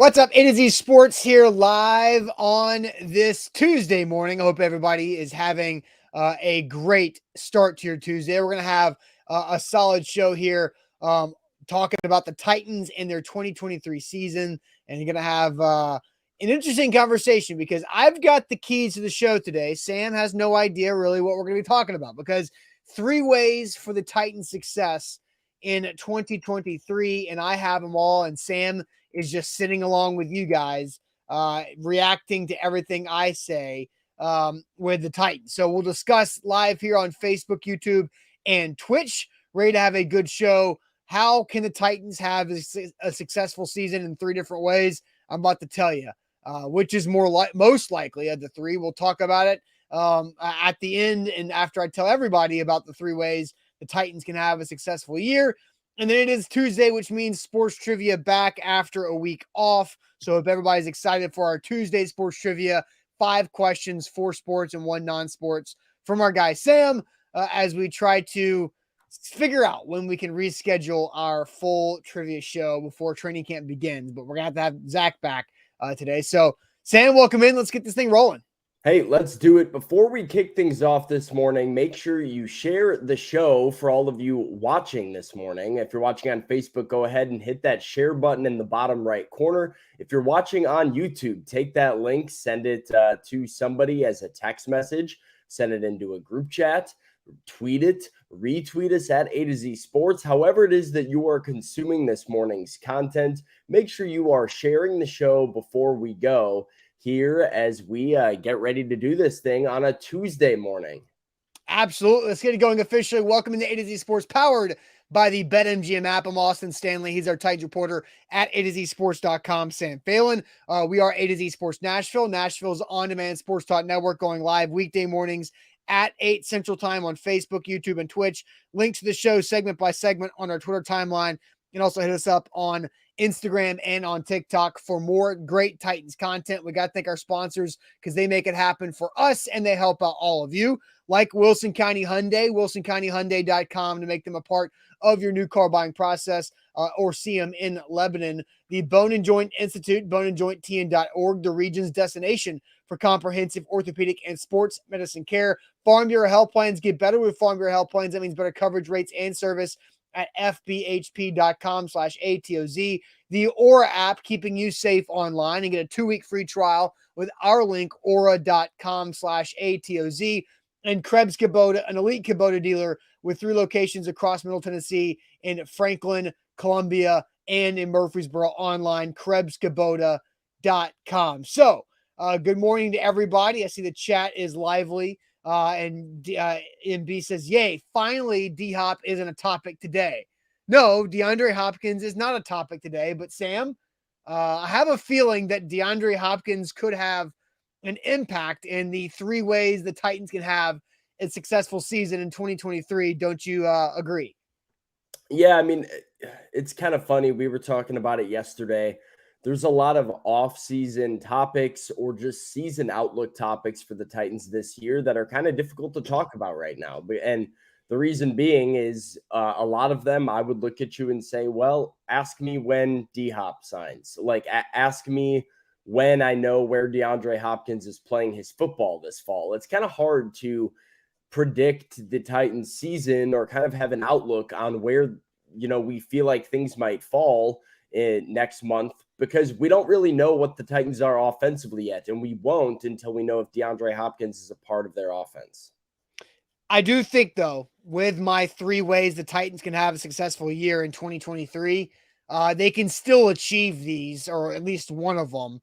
What's up? A to Z Sports here live on this Tuesday morning. I hope everybody is having a great start to your Tuesday. We're going to have a solid show here talking about the Titans and their 2023 season. And you're going to have an interesting conversation because I've got the keys to the show today. Sam has no idea really what we're going to be talking about because 3 ways for the Titans' success in 2023, and I have them all. And Sam is just sitting along with you guys, reacting to everything I say with the Titans. So we'll discuss live here on Facebook, YouTube, and Twitch. Ready to have a good show. How can the Titans have a successful season in 3 different ways? I'm about to tell you, which is most likely of the 3. We'll talk about it at the end and after I tell everybody about the 3 ways the Titans can have a successful year. And then it is Tuesday, which means sports trivia back after a week off. So if everybody's excited for our Tuesday sports trivia, 5 questions, 4 sports and 1 non-sports from our guy Sam, as we try to figure out when we can reschedule our full trivia show before training camp begins. But we're going to have Zach back today. So Sam, welcome in. Let's get this thing rolling. Hey, let's do it. Before we kick things off this morning, make sure you share the show for all of you watching this morning. If you're watching on Facebook, go ahead and hit that share button in the bottom right corner. If you're watching on YouTube, take that link, send it to somebody as a text message, send it into a group chat, tweet it, retweet us at A to Z Sports. However it is that you are consuming this morning's content, make sure you are sharing the show before we go here as we get ready to do this thing on a Tuesday morning. Absolutely. Let's get it going officially. Welcome to A to Z Sports, powered by the BetMGM app. I'm Austin Stanley. He's our Titans reporter at AtoZSports.com, Sam Phelan. We are A to Z Sports Nashville. Nashville's on-demand sports talk network, going live weekday mornings at 8 Central Time on Facebook, YouTube, and Twitch. Link to the show segment by segment on our Twitter timeline. And also hit us up on Instagram and on TikTok for more great Titans content. We got to thank our sponsors because they make it happen for us and they help out all of you, like Wilson County Hyundai, wilsoncountyhyundai.com to make them a part of your new car buying process, or see them in Lebanon. The Bone and Joint Institute, boneandjointtn.org, the region's destination for comprehensive orthopedic and sports medicine care. Farm Bureau Health Plans, get better with Farm Bureau Health Plans. That means better coverage rates and service at fbhp.com/ATOZ. The Aura app, keeping you safe online, and get a 2-week free trial with our link, aura.com/ATOZ. And Krebs Kubota, an elite Kubota dealer with 3 locations across Middle Tennessee, in Franklin, Columbia, and in Murfreesboro, online, KrebsKubota.com. So, good morning to everybody. I see the chat is lively. And MB says, yay, finally D-Hop isn't a topic today. No, DeAndre Hopkins is not a topic today, but Sam, I have a feeling that DeAndre Hopkins could have an impact in the 3 ways the Titans can have a successful season in 2023. Don't you agree? Yeah, I mean, it's kind of funny. We were talking about it yesterday. There's a lot of off-season topics or just season outlook topics for the Titans this year that are kind of difficult to talk about right now. And the reason being is a lot of them, I would look at you and say, well, ask me when D-Hop signs. Like, ask me when I know where DeAndre Hopkins is playing his football this fall. It's kind of hard to predict the Titans season or kind of have an outlook on where, we feel like things might fall in next month, because we don't really know what the Titans are offensively yet, and we won't until we know if DeAndre Hopkins is a part of their offense. I do think, though, with my 3 ways the Titans can have a successful year in 2023, they can still achieve these, or at least one of them.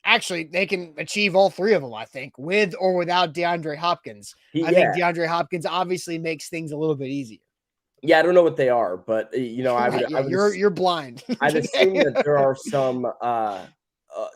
Actually, they can achieve all 3 of them, I think, with or without DeAndre Hopkins. I think DeAndre Hopkins obviously makes things a little bit easier. Yeah, I don't know what they are, but You're blind. I'd assume that there are some.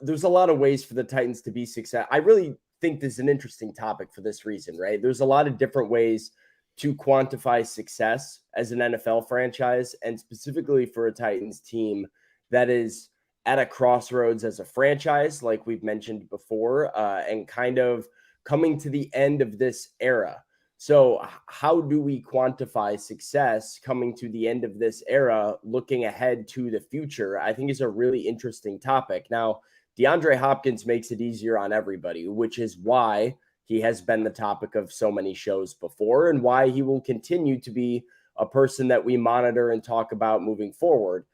There's a lot of ways for the Titans to be successful. I really think this is an interesting topic for this reason, right? There's a lot of different ways to quantify success as an NFL franchise, and specifically for a Titans team that is at a crossroads as a franchise, like we've mentioned before, and kind of coming to the end of this era. So how do we quantify success coming to the end of this era, looking ahead to the future? I think is a really interesting topic. Now, DeAndre Hopkins makes it easier on everybody, which is why he has been the topic of so many shows before and why he will continue to be a person that we monitor and talk about moving forward.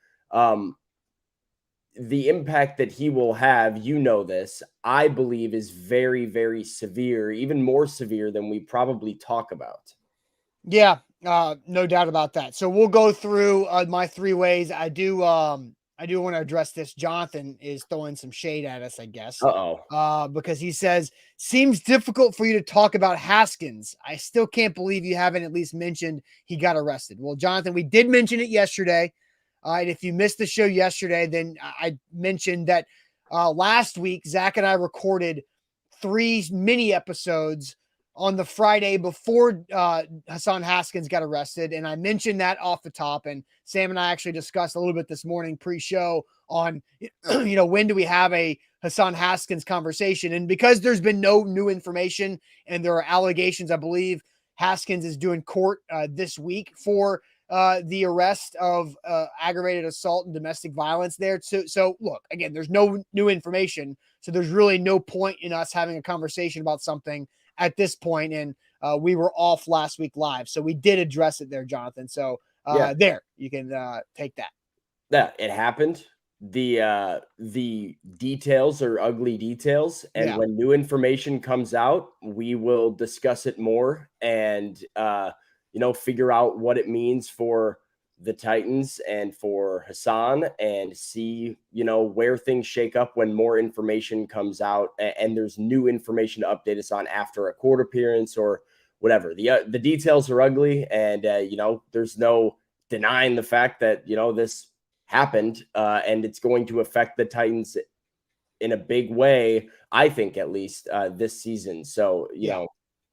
The impact that he will have, this, I believe is very, very severe, even more severe than we probably talk about. Yeah, no doubt about that. So we'll go through my three ways. I do want to address this. Jonathan is throwing some shade at us, I guess, Uh-oh. because he says seems difficult for you to talk about Haskins. I still can't believe you haven't at least mentioned he got arrested. Well, Jonathan, we did mention it yesterday. And if you missed the show yesterday, then I mentioned that last week Zach and I recorded 3 mini episodes on the Friday before Hassan Haskins got arrested. And I mentioned that off the top. And Sam and I actually discussed a little bit this morning pre-show on, when do we have a Hassan Haskins conversation? And because there's been no new information and there are allegations, I believe Haskins is doing court this week for the arrest of aggravated assault and domestic violence there. So look, again, there's no new information. So there's really no point in us having a conversation about something at this point, and we were off last week live, so we did address it there, Jonathan. So there, you can take that. Yeah, it happened. The details are ugly details, and when new information comes out, we will discuss it more and figure out what it means for the Titans and for Hassan, and see where things shake up when more information comes out and there's new information to update us on after a court appearance or whatever. The details are ugly, and there's no denying the fact that this happened, and it's going to affect the Titans in a big way, I think, at least this season. So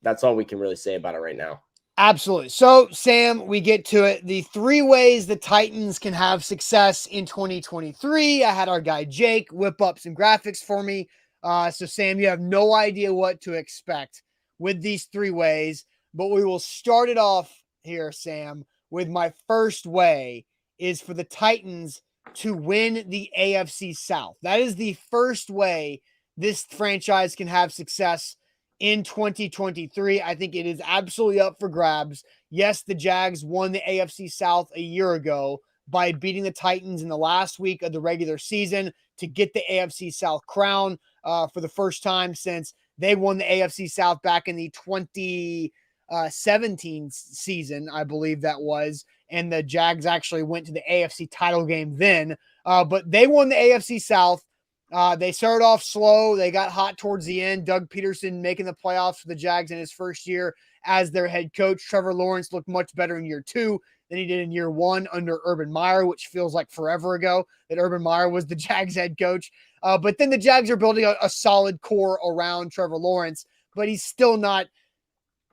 that's all we can really say about it right now. Absolutely. So, Sam, we get to it. The 3 ways the Titans can have success in 2023. I had our guy Jake whip up some graphics for me. So, Sam, you have no idea what to expect with these 3 ways, but we will start it off here, Sam, with my first way is for the Titans to win the AFC South. That is the first way this franchise can have success in 2023. I think it is absolutely up for grabs. Yes, the Jags won the AFC South a year ago by beating the Titans in the last week of the regular season to get the AFC South crown for the first time since they won the AFC South back in the 2017 season, I believe that was. And the Jags actually went to the AFC title game then. But they won the AFC South. They started off slow. They got hot towards the end. Doug Peterson making the playoffs for the Jags in his first year as their head coach. Trevor Lawrence looked much better in year 2 than he did in year 1 under Urban Meyer, which feels like forever ago that Urban Meyer was the Jags head coach. But then the Jags are building a solid core around Trevor Lawrence, but he's still not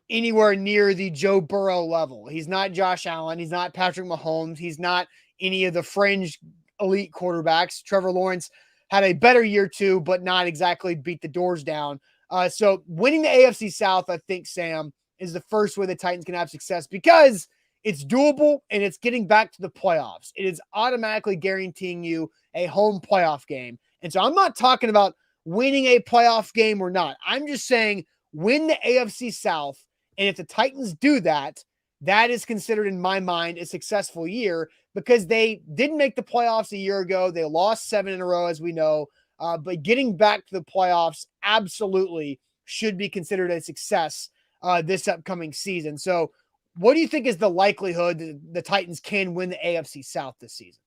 anywhere near the Joe Burrow level. He's not Josh Allen. He's not Patrick Mahomes. He's not any of the fringe elite quarterbacks. Trevor Lawrence had a better year 2, but not exactly beat the doors down. So winning the AFC South, I think, Sam, is the first way the Titans can have success because it's doable and it's getting back to the playoffs. It is automatically guaranteeing you a home playoff game. And so I'm not talking about winning a playoff game or not. I'm just saying win the AFC South. And if the Titans do that, that is considered in my mind a successful year because they didn't make the playoffs a year ago. They lost 7 in a row, as we know. But getting back to the playoffs absolutely should be considered a success this upcoming season. So what do you think is the likelihood that the Titans can win the AFC South this season?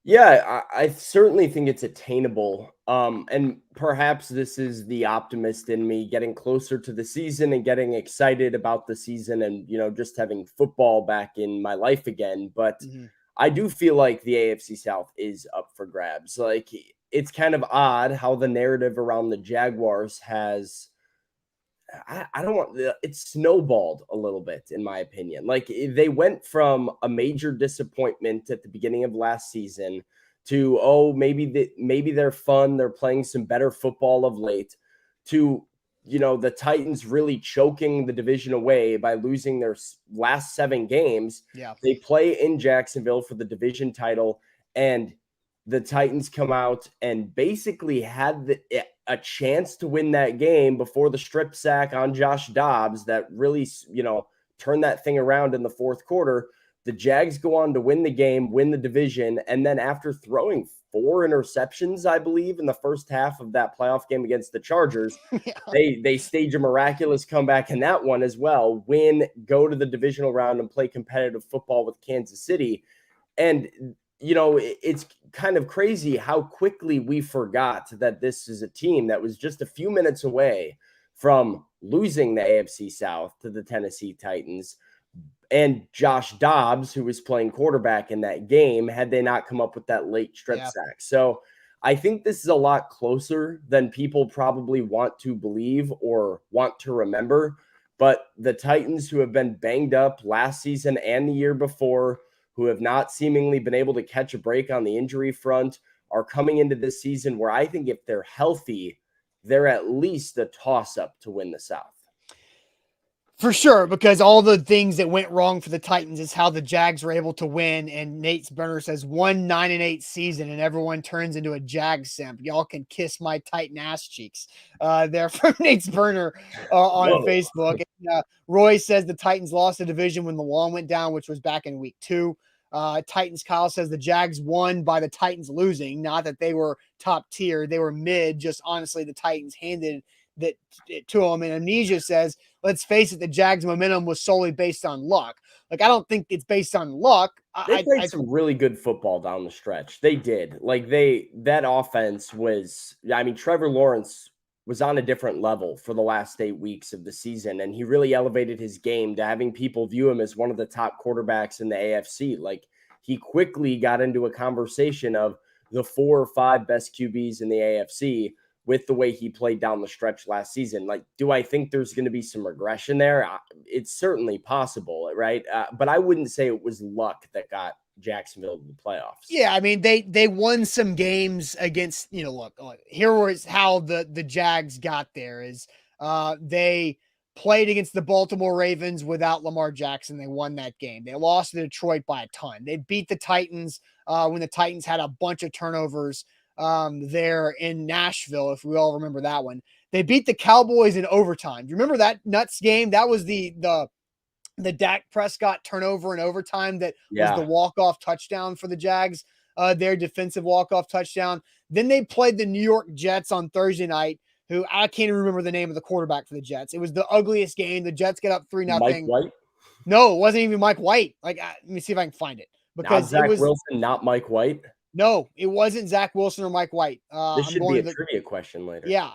Yeah, I certainly think it's attainable. And perhaps this is the optimist in me getting closer to the season and getting excited about the season and, just having football back in my life again. But I do feel like the AFC South is up for grabs. Like, it's kind of odd how the narrative around the Jaguars has, I don't want, it's snowballed a little bit, in my opinion. Like, they went from a major disappointment at the beginning of last season to, maybe they're fun, they're playing some better football of late, to the Titans really choking the division away by losing their last 7 games. Yeah. They play in Jacksonville for the division title, and the Titans come out and basically had a chance to win that game before the strip sack on Josh Dobbs that really, turned that thing around in the fourth quarter. The Jags go on to win the game, win the division, and then after throwing 4 interceptions, I believe, in the first half of that playoff game against the Chargers, Yeah. they stage a miraculous comeback in that one as well, win, go to the divisional round, and play competitive football with Kansas City. And it's kind of crazy how quickly we forgot that this is a team that was just a few minutes away from losing the AFC South to the Tennessee Titans. And Josh Dobbs, who was playing quarterback in that game, had they not come up with that late strip sack. So I think this is a lot closer than people probably want to believe or want to remember. But the Titans, who have been banged up last season and the year before, who have not seemingly been able to catch a break on the injury front, are coming into this season where I think if they're healthy, they're at least a toss-up to win the South. For sure, because all the things that went wrong for the Titans is how the Jags were able to win. And Nate's Burner says 9-8 season, and everyone turns into a Jag simp. Y'all can kiss my Titan ass cheeks. There from Nate's Burner on Facebook. And, Roy says the Titans lost the division when the lawn went down, which was back in week 2. Titans Kyle says the Jags won by the Titans losing. Not that they were top tier, they were mid. Just honestly, the Titans handed that to them. And Amnesia says, let's face it, the Jags momentum was solely based on luck. Like, I don't think it's based on luck. They played some really good football down the stretch. They did. Like, that offense was, Trevor Lawrence was on a different level for the last 8 weeks of the season, and he really elevated his game to having people view him as one of the top quarterbacks in the AFC. Like, he quickly got into a conversation of the 4 or 5 best QBs in the AFC with the way he played down the stretch last season. Like, do I think there's going to be some regression there? It's certainly possible, right? But I wouldn't say it was luck that got Jacksonville to the playoffs. Yeah, I mean, they won some games against, look, here was how the Jags got there is they played against the Baltimore Ravens without Lamar Jackson. They won that game. They lost to Detroit by a ton. They beat the Titans when the Titans had a bunch of turnovers there in Nashville, if we all remember that one. They beat the Cowboys in overtime. Do you remember that nuts game? That was the Dak Prescott turnover in overtime that was the walk-off touchdown for the Jags, their defensive walk-off touchdown. Then they played the New York Jets on Thursday night, who I can't even remember the name of the quarterback for the Jets. It was the ugliest game. The Jets get up 3-0. Mike White? No, it wasn't even Mike White. Like, let me see if I can find it. Because not Zach Wilson, not Mike White? No, it wasn't Zach Wilson or Mike White. This should be a trivia question later. Yeah,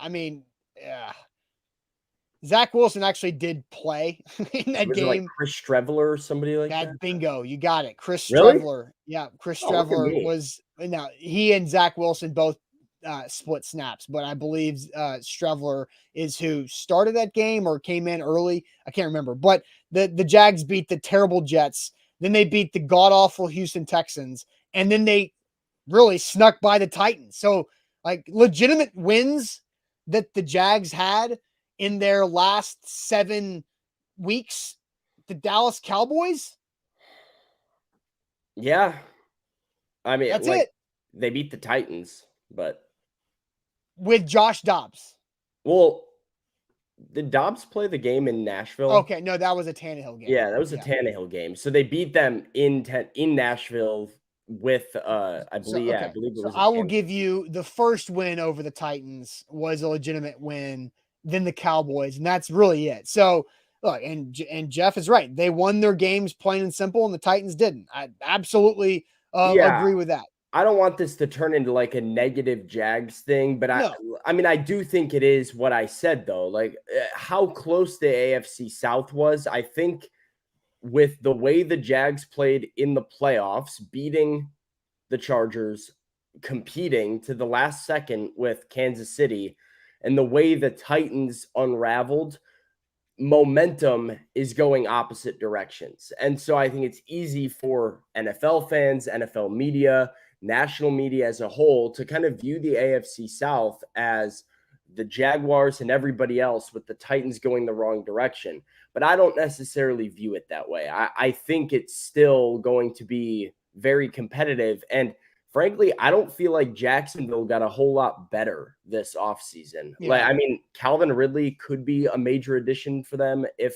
Zach Wilson actually did play in that game. Like Chris Streveler or somebody like that? Bingo, you got it. Chris really? Streveler. Yeah, Chris Streveler was – now, he and Zach Wilson both split snaps, but I believe Streveler is who started that game or came in early. I can't remember. But the Jags beat the terrible Jets. Then they beat the god-awful Houston Texans. And then they really snuck by the Titans. So, like, legitimate wins that the Jags had in their last 7 weeks, the Dallas Cowboys. Yeah. I mean, that's it. They beat the Titans, but with Josh Dobbs. Well, did Dobbs play the game in Nashville? Okay, no, that was a Tannehill game. Yeah, that was a Tannehill game. So they beat them in Nashville with I believe it was. I will give you the first win over the Titans was a legitimate win, then the Cowboys, and that's really it. So look, and Jeff is right. They won their games plain and simple, and the Titans didn't. I absolutely agree with that. I don't want this to turn into like a negative Jags thing, but I do think it is what I said though. Like how close the AFC South was, I think with the way the Jags played in the playoffs, beating the Chargers, competing to the last second with Kansas City, and the way the Titans unraveled, momentum is going opposite directions. And so I think it's easy for NFL fans, NFL media, national media as a whole to kind of view the AFC South as the Jaguars and everybody else, with the Titans going the wrong direction. But I don't necessarily view it that way. I think it's still going to be very competitive. And frankly, I don't feel like Jacksonville got a whole lot better this offseason. Yeah. Like, I mean, Calvin Ridley could be a major addition for them if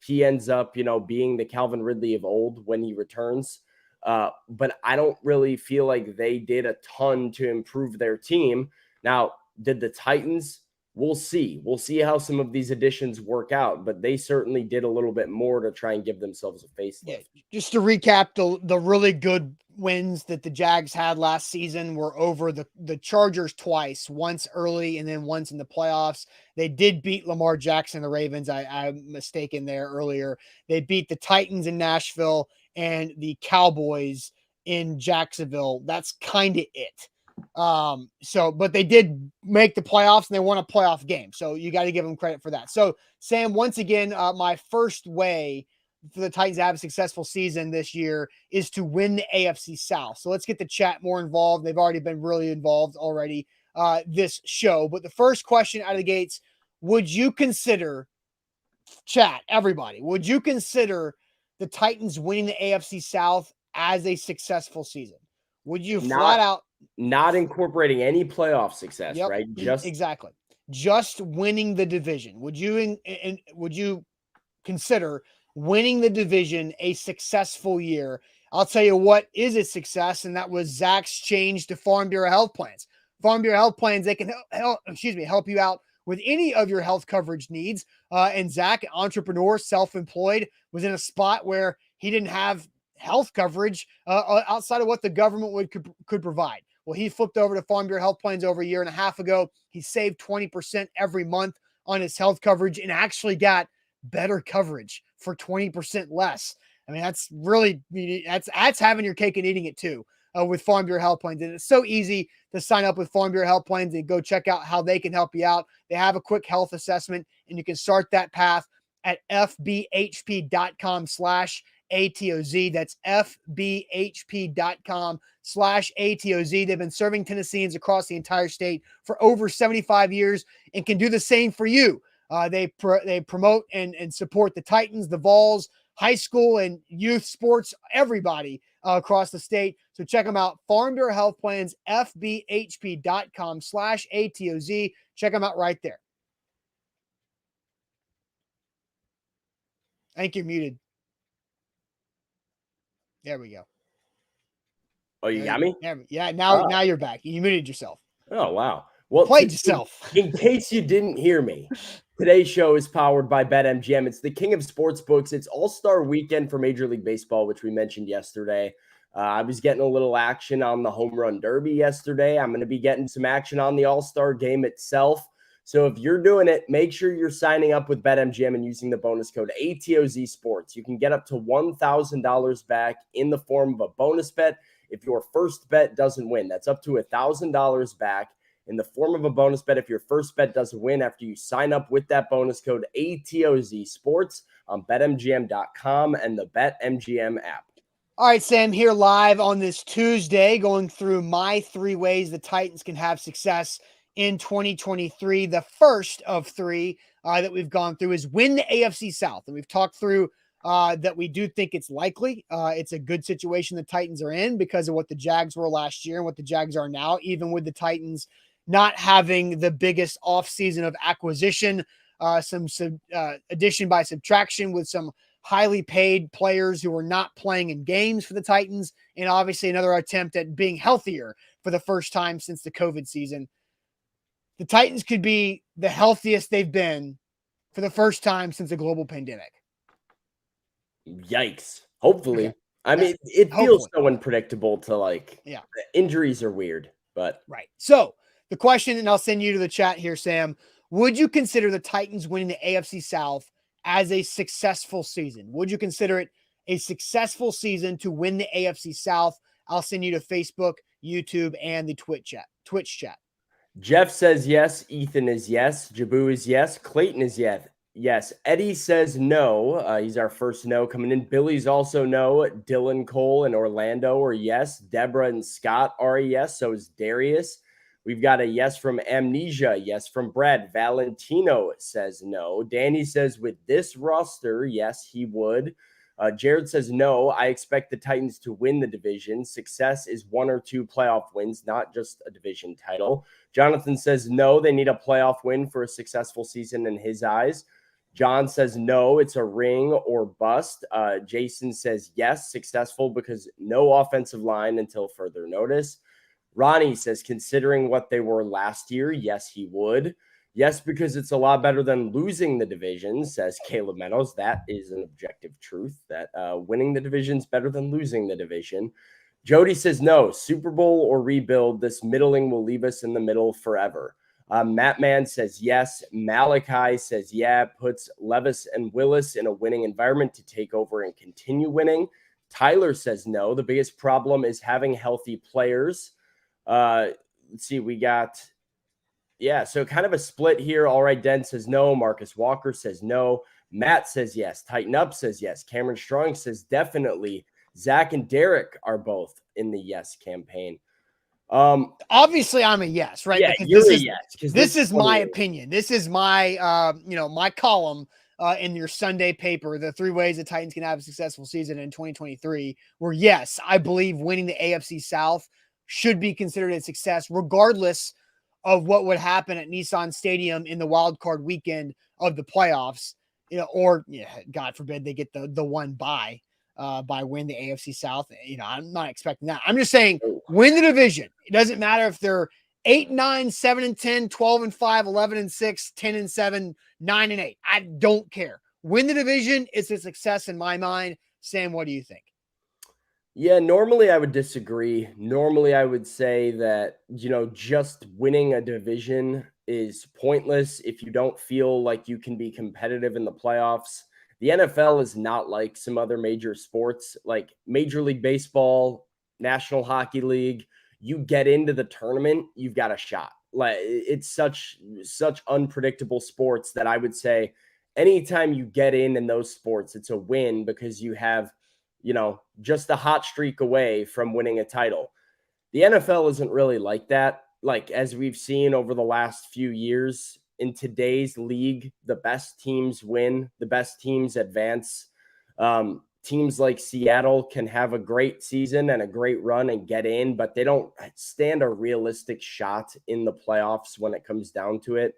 he ends up, being the Calvin Ridley of old when he returns. But I don't really feel like they did a ton to improve their team. Now, did the Titans? We'll see. We'll see how some of these additions work out, but they certainly did a little bit more to try and give themselves a facelift. Yeah, just to recap, the really good wins that the Jags had last season were over the Chargers twice, once early and then once in the playoffs. They did beat Lamar Jackson, the Ravens. I'm mistaken there earlier. They beat the Titans in Nashville and the Cowboys in Jacksonville. That's kind of it. But they did make the playoffs and they won a playoff game. So you got to give them credit for that. So Sam, once again, my first way for the Titans to have a successful season this year is to win the AFC South. So let's get the chat more involved. They've already been really involved already this show. But the first question out of the gates, would you consider, chat, everybody, would you consider the Titans winning the AFC South as a successful season? Would you flat out not incorporating any playoff success, yep, right? Exactly. Just winning the division. Would you consider winning the division a successful year? I'll tell you what is a success, and that was Zach's change to Farm Bureau health plans. Farm Bureau health plans, they can help you out with any of your health coverage needs. And Zach, entrepreneur, self-employed, was in a spot where he didn't have health coverage outside of what the government could provide. Well, he flipped over to Farm Bureau health plans over a year and a half ago. He saved 20% every month on his health coverage and actually got better coverage for 20% less. I mean, that's really, that's having your cake and eating it too with Farm Bureau health plans. And it's so easy to sign up with Farm Bureau health plans and go check out how they can help you out. They have a quick health assessment and you can start that path at fbhp.com/ATOZ. That's fbhp.com/ATOZ. They've been serving Tennesseans across the entire state for over 75 years and can do the same for you. They promote and support the Titans, the Vols, high school and youth sports, everybody across the state. So check them out. Farm Bureau Health Plans, fbhp.com/ATOZ. Check them out right there. I think you're muted. There we go. Oh, you got me? Yeah, now you're back. You muted yourself. Oh, wow. Well, played yourself. In case you didn't hear me, today's show is powered by BetMGM. It's the king of sports books. It's All-Star Weekend for Major League Baseball, which we mentioned yesterday. I was getting a little action on the Home Run Derby yesterday. I'm going to be getting some action on the All-Star Game itself. So if you're doing it, make sure you're signing up with BetMGM and using the bonus code ATOZ Sports. You can get up to $1,000 back in the form of a bonus bet if your first bet doesn't win. That's up to $1,000 back in the form of a bonus bet if your first bet doesn't win after you sign up with that bonus code ATOZ Sports on BetMGM.com and the BetMGM app. All right, Sam, here live on this Tuesday, going through my 3 ways the Titans can have success in 2023. The first of 3 that we've gone through is win the AFC South. And we've talked through that we do think it's likely. It's a good situation the Titans are in because of what the Jags were last year and what the Jags are now, even with the Titans not having the biggest offseason of acquisition, some addition by subtraction with some highly paid players who are not playing in games for the Titans, and obviously another attempt at being healthier for the first time since the COVID season. The Titans could be the healthiest they've been for the first time since the global pandemic. Yikes. Hopefully. Okay. I mean, it feels so unpredictable to injuries are weird, but. Right. So the question, and I'll send you to the chat here, Sam, would you consider the Titans winning the AFC South as a successful season? Would you consider it a successful season to win the AFC South? I'll send you to Facebook, YouTube, and the Twitch chat. Jeff says yes. Ethan is yes. Jabu is yes. Clayton is yes. Yes. Eddie says no. He's our first no coming in. Billy's also no. Dylan Cole and Orlando are yes. Deborah and Scott are a yes. So is Darius. We've got a yes from Amnesia, yes from Brad. Valentino says no. Danny says with this roster, yes, he would. Jared says no. I expect the Titans to win the division. Success is 1 or 2 playoff wins, not just a division title. Jonathan says no. They need a playoff win for a successful season in his eyes. John says no, it's a ring or bust. Jason says yes, successful because no offensive line until further notice. Ronnie says, considering what they were last year, yes, he would. Yes, because it's a lot better than losing the division, says Caleb Meadows. That is an objective truth, that winning the division is better than losing the division. Jody says no, Super Bowl or rebuild. This middling will leave us in the middle forever. Matt Mann says yes. Malachi says yeah, puts Levis and Willis in a winning environment to take over and continue winning. Tyler says no. The biggest problem is having healthy players. Let's see, we got, so kind of a split here. All right, Den says no. Marcus Walker says no. Matt says yes. Tighten Up says yes. Cameron Strong says definitely. Zach and Derek are both in the yes campaign. Obviously I'm a yes, right? Yeah, Because you're a yes. This is my opinion. This is my, my column in your Sunday paper, the 3 ways the Titans can have a successful season in 2023, where yes, I believe winning the AFC South should be considered a success, regardless of what would happen at Nissan Stadium in the wild card weekend of the playoffs, or God forbid they get the one bye by win the AFC South. I'm not expecting that. I'm just saying win the division. It doesn't matter if they're 8-9, 7-10, 12-5, 11-6, 10-7, 9-8. I don't care. Win the division. It's a success in my mind. Sam, what do you think? Yeah, normally I would disagree. Normally I would say that, just winning a division is pointless if you don't feel like you can be competitive in the playoffs. The NFL is not like some other major sports, like Major League Baseball, National Hockey League. You get into the tournament, you've got a shot. Like it's such unpredictable sports that I would say anytime you get in those sports, it's a win because you have just a hot streak away from winning a title. The NFL isn't really like that. Like, as we've seen over the last few years in today's league, the best teams win, the best teams advance. Teams like Seattle can have a great season and a great run and get in, but they don't stand a realistic shot in the playoffs when it comes down to it.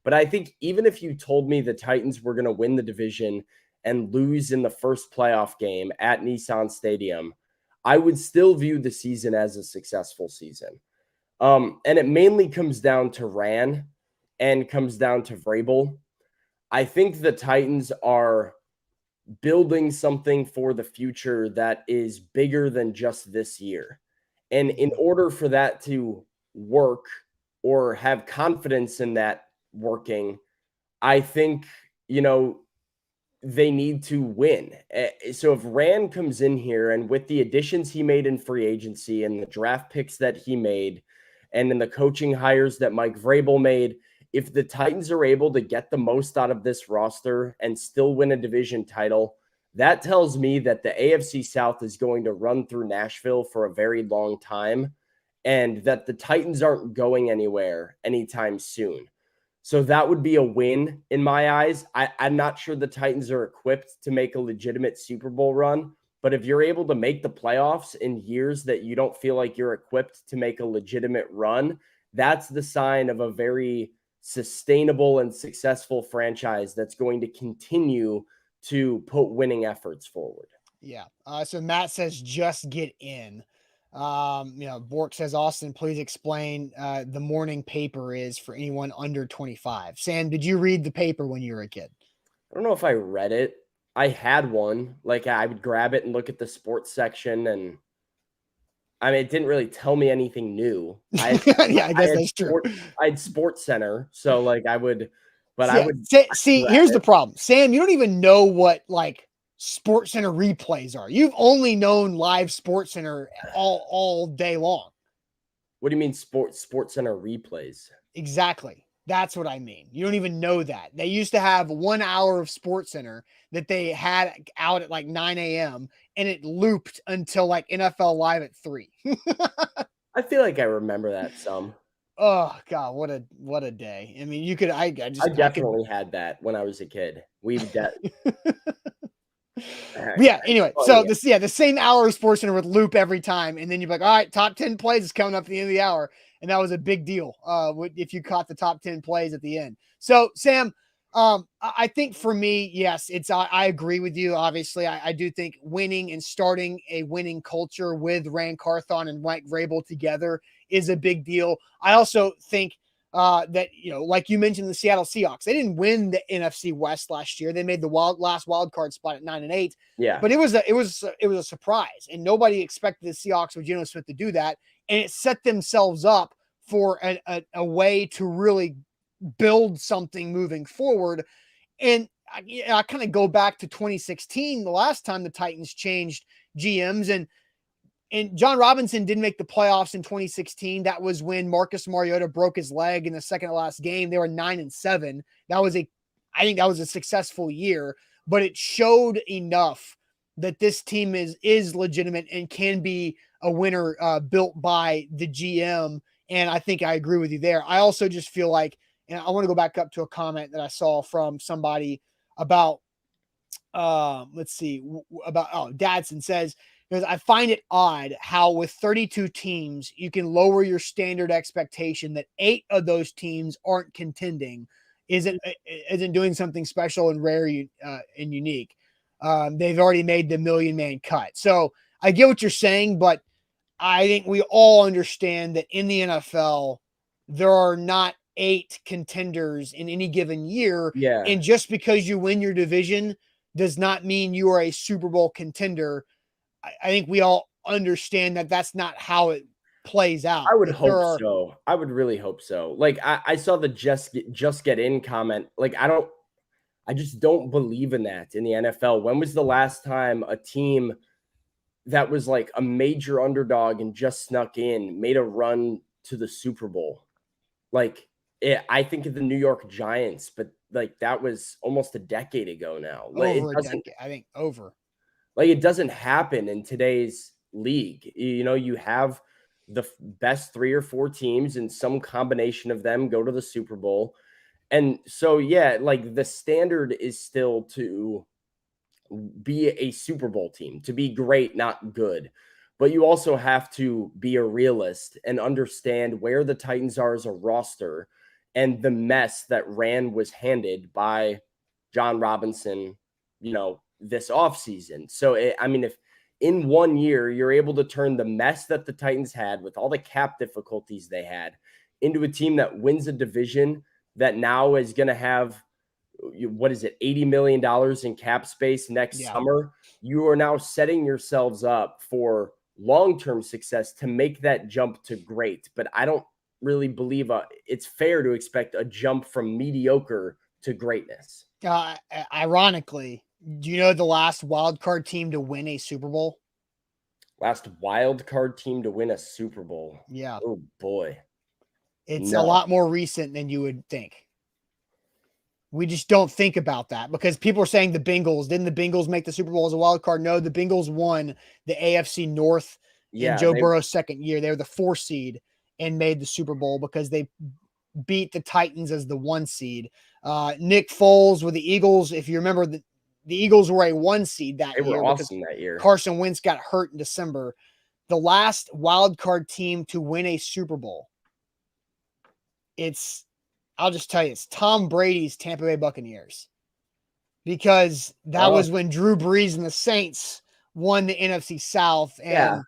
But I think even if you told me the Titans were going to win the division and lose in the first playoff game at Nissan Stadium, I would still view the season as a successful season. And it mainly comes down to Ran and comes down to Vrabel. I think the Titans are building something for the future that is bigger than just this year. And in order for that to work or have confidence in that working, I think, they need to win. So if Rand comes in here and with the additions he made in free agency and the draft picks that he made and in the coaching hires that Mike Vrabel made, if the Titans are able to get the most out of this roster and still win a division title, that tells me that the AFC South is going to run through Nashville for a very long time and that the Titans aren't going anywhere anytime soon. So that would be a win in my eyes. I'm not sure the Titans are equipped to make a legitimate Super Bowl run, but if you're able to make the playoffs in years that you don't feel like you're equipped to make a legitimate run, that's the sign of a very sustainable and successful franchise that's going to continue to put winning efforts forward. Yeah. So Matt says just get in. Bork says, Austin, please explain the morning paper is for anyone under 25. Sam, did you read the paper when you were a kid? I don't know if I read it. I had one. Like I would grab it and look at the sports section, and I mean, it didn't really tell me anything new. I guess that's true. I had Sports Center, so like I would, but I would see. Here's the problem, Sam. You don't even know what like Sports Center replays are. You've only known live Sports Center all day long. What do you mean Sports Center replays? Exactly. That's what I mean. You don't even know that. They used to have 1 hour of Sports Center that they had out at like 9 a.m. and it looped until like NFL Live at 3. I feel like I remember that some. Oh God, what a day. I mean, you could I I could definitely had that when I was a kid. But yeah, anyway, so Funny. the same hour of Sports Center would loop every time, and then you'd be like, all right, top 10 plays is coming up at the end of the hour. And that was a big deal if you caught the top 10 plays at the end. So, Sam, I think for me, yes, I agree with you. Obviously, I do think winning and starting a winning culture with Rand Carthon and Mike Vrabel together is a big deal. I also think that, like you mentioned, the Seattle Seahawks, they didn't win the NFC West last year. They made the last wild card spot at 9-8, Yeah. but it was a surprise, and nobody expected the Seahawks with Geno Smith to do that, and it set themselves up for a way to really build something moving forward. And I kind of go back to 2016, the last time the Titans changed GMs, and John Robinson didn't make the playoffs in 2016. That was when Marcus Mariota broke his leg in the second to last game. They were 9-7. I think that was a successful year, but it showed enough that this team is legitimate and can be a winner built by the GM. And I think I agree with you there. I also just feel like, and I want to go back up to a comment that I saw from somebody about, let's see, Dadson says, because I find it odd how with 32 teams, you can lower your standard expectation that 8 of those teams aren't contending, isn't doing something special and rare and unique. They've already made the million-man cut. So I get what you're saying, but I think we all understand that in the NFL, there are not 8 contenders in any given year. Yeah. And just because you win your division does not mean you are a Super Bowl contender. I think we all understand that that's not how it plays out. I would That there hope are, so. I would really hope so. Like I saw the just get in comment. Like I just don't believe in that in the NFL. When was the last time a team that was like a major underdog and just snuck in made a run to the Super Bowl? Like I think of the New York Giants, but like that was almost a decade ago now. over a decade. I think over. Like it doesn't happen in today's league. You know, you have the best 3 or 4 teams and some combination of them go to the Super Bowl. And so yeah, like the standard is still to be a Super Bowl team, to be great, not good. But you also have to be a realist and understand where the Titans are as a roster and the mess that Rand was handed by John Robinson, this offseason. So, if in 1 year you're able to turn the mess that the Titans had with all the cap difficulties they had into a team that wins a division that now is going to have, what is it, $80 million in cap space next summer, you are now setting yourselves up for long-term success to make that jump to great. But I don't really believe it's fair to expect a jump from mediocre to greatness. Ironically, do you know the last wild card team to win a Super Bowl? Last wild card team to win a Super Bowl. Yeah. Oh boy. It's a lot more recent than you would think. We just don't think about that because people are saying the Bengals. Didn't the Bengals make the Super Bowl as a wild card? No, the Bengals won the AFC North in Joe Burrow's second year. They were the 4 seed and made the Super Bowl because they beat the Titans as the 1 seed. Nick Foles with the Eagles. If you remember, the Eagles were a 1 seed that year. They were awesome that year. Carson Wentz got hurt in December. The last wild card team to win a Super Bowl. I'll just tell you, it's Tom Brady's Tampa Bay Buccaneers, because that was when Drew Brees and the Saints won the NFC South. And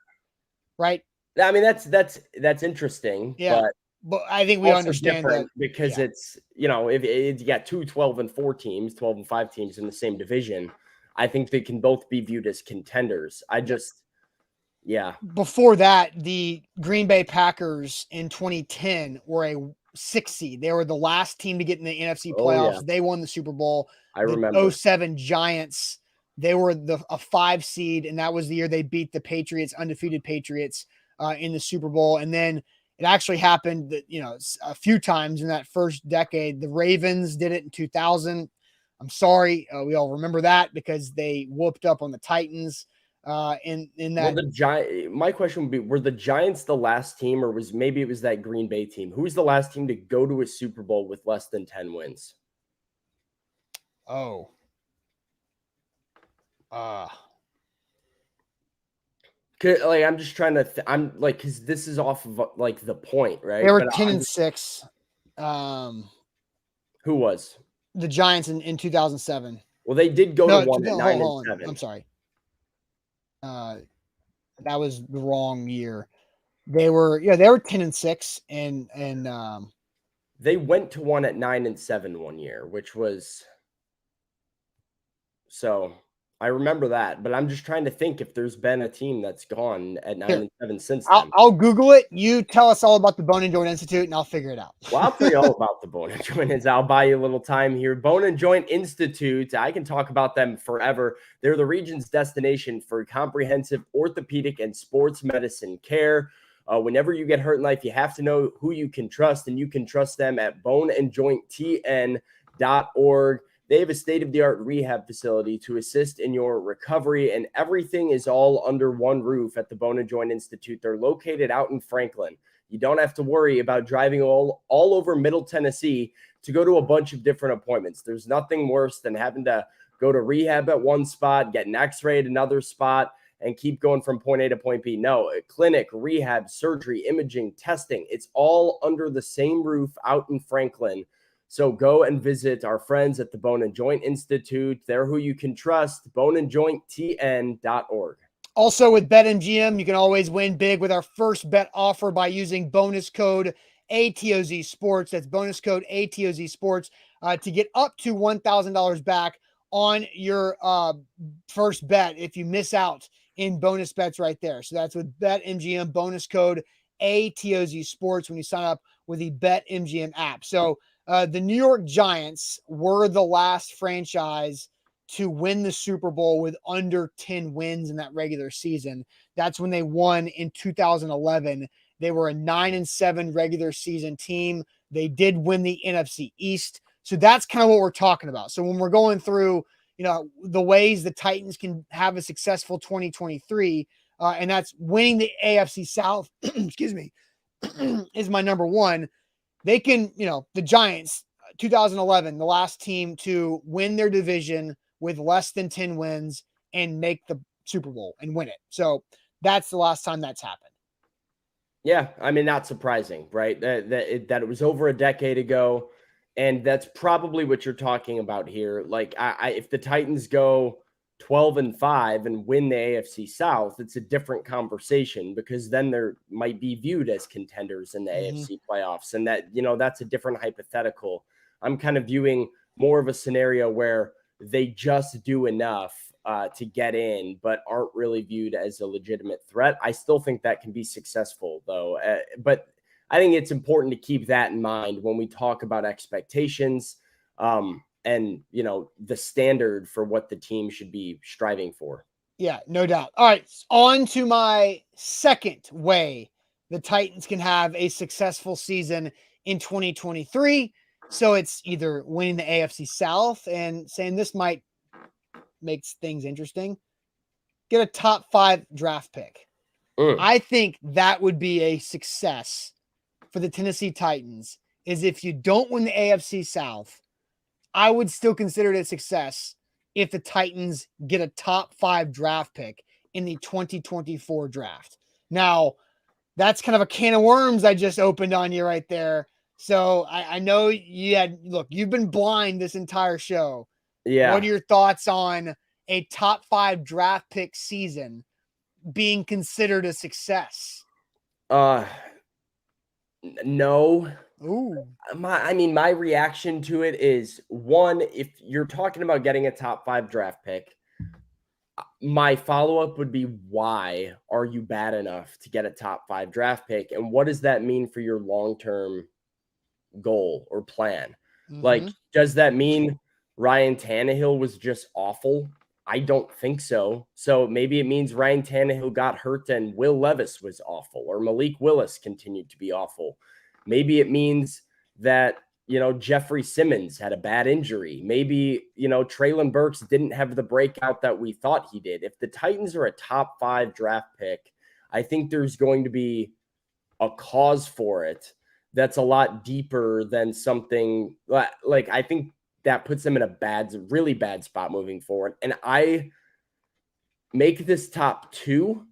right. I mean, that's interesting. Yeah. But I think we understand that because it's, if you got 2 12-4 teams, 12-5 teams in the same division, I think they can both be viewed as contenders. Before that, the Green Bay Packers in 2010 were a 6 seed. They were the last team to get in the NFC playoffs. Yeah. They won the Super Bowl. I remember. The 07 Giants, they were a 5 seed, and that was the year they beat the Patriots, undefeated Patriots, in the Super Bowl. And then it actually happened that, a few times in that first decade. The Ravens did it in 2000. I'm sorry. We all remember that because they whooped up on the Titans. In Well, that. my question would be, were the Giants the last team, or maybe it was that Green Bay team? Who was the last team to go to a Super Bowl with less than 10 wins? Oh. Like, I'm just trying to I'm like, because this is off of like the point, They right? were But 10-6. Who was? The Giants in 2007. Well, they did go to No, one at no, 9 and hold on. 7. I'm sorry. That was the wrong year. They were 10-6, and They went to one at 9 and 7 one year, which was so I remember that. But I'm just trying to think if there's been a team that's gone at 9 here, and 7 since I'll, then. I'll Google it. You tell us all about the Bone and Joint Institute, and I'll figure it out. Well, I'll tell you all about the Bone and Joint. I'll buy you a little time here. Bone and Joint Institute. I can talk about them forever. They're the region's destination for comprehensive orthopedic and sports medicine care. Whenever you get hurt in life, you have to know who you can trust, and you can trust them at boneandjointtn.org. They have a state-of-the-art rehab facility to assist in your recovery, and everything is all under one roof at the Bone and Joint Institute. They're located out in Franklin. You don't have to worry about driving all over Middle Tennessee to go to a bunch of different appointments. There's nothing worse than having to go to rehab at one spot, get an x-ray at another spot, and keep going from point A to point B. No, clinic, rehab, surgery, imaging, testing, it's all under the same roof out in Franklin. So go and visit our friends at the Bone and Joint Institute. They're who you can trust, boneandjointtn.org. Also, with BetMGM, you can always win big with our first bet offer by using bonus code ATOZ Sports. That's bonus code ATOZ Sports to get up to $1,000 back on your first bet if you miss out in bonus bets right there. So that's with BetMGM, bonus code ATOZ Sports when you sign up with the BetMGM app. So the New York Giants were the last franchise to win the Super Bowl with under 10 wins in that regular season. That's when they won in 2011. They were a 9-7 regular season team. They did win the NFC East. So that's kind of what we're talking about. So when we're going through, the ways the Titans can have a successful 2023, and that's winning the AFC South, excuse me, is my number one. They can, the Giants, 2011, the last team to win their division with less than 10 wins and make the Super Bowl and win it. So that's the last time that's happened. Yeah, I mean, not surprising, right? That it was over a decade ago, and that's probably what you're talking about here. Like, if the Titans go 12-5 and win the AFC South, it's a different conversation because then they might be viewed as contenders in the AFC playoffs, and that's a different hypothetical. I'm kind of viewing more of a scenario where they just do enough to get in, but aren't really viewed as a legitimate threat. I still think that can be successful, though. But I think it's important to keep that in mind when we talk about expectations and, the standard for what the team should be striving for. Yeah, no doubt. All right, on to my second way the Titans can have a successful season in 2023. So it's either winning the AFC South and saying this might make things interesting, get a top 5 draft pick. I think that would be a success for the Tennessee Titans. Is if you don't win the AFC South, I would still consider it a success if the Titans get a top 5 draft pick in the 2024 draft. Now, that's kind of a can of worms I just opened on you right there. So I know you've been blind this entire show. Yeah. What are your thoughts on a top 5 draft pick season being considered a success? No. Ooh. My reaction to it is, one, if you're talking about getting a top 5 draft pick, my follow-up would be, why are you bad enough to get a top 5 draft pick? And what does that mean for your long-term goal or plan? Like, does that mean Ryan Tannehill was just awful? I don't think so. So maybe it means Ryan Tannehill got hurt and Will Levis was awful, or Malik Willis continued to be awful. Maybe it means that Jeffrey Simmons had a bad injury. Maybe, Traylon Burks didn't have the breakout that we thought he did. If the Titans are a top 5 draft pick, I think there's going to be a cause for it that's a lot deeper than something like I think that puts them in a really bad spot moving forward. And I make this top 2,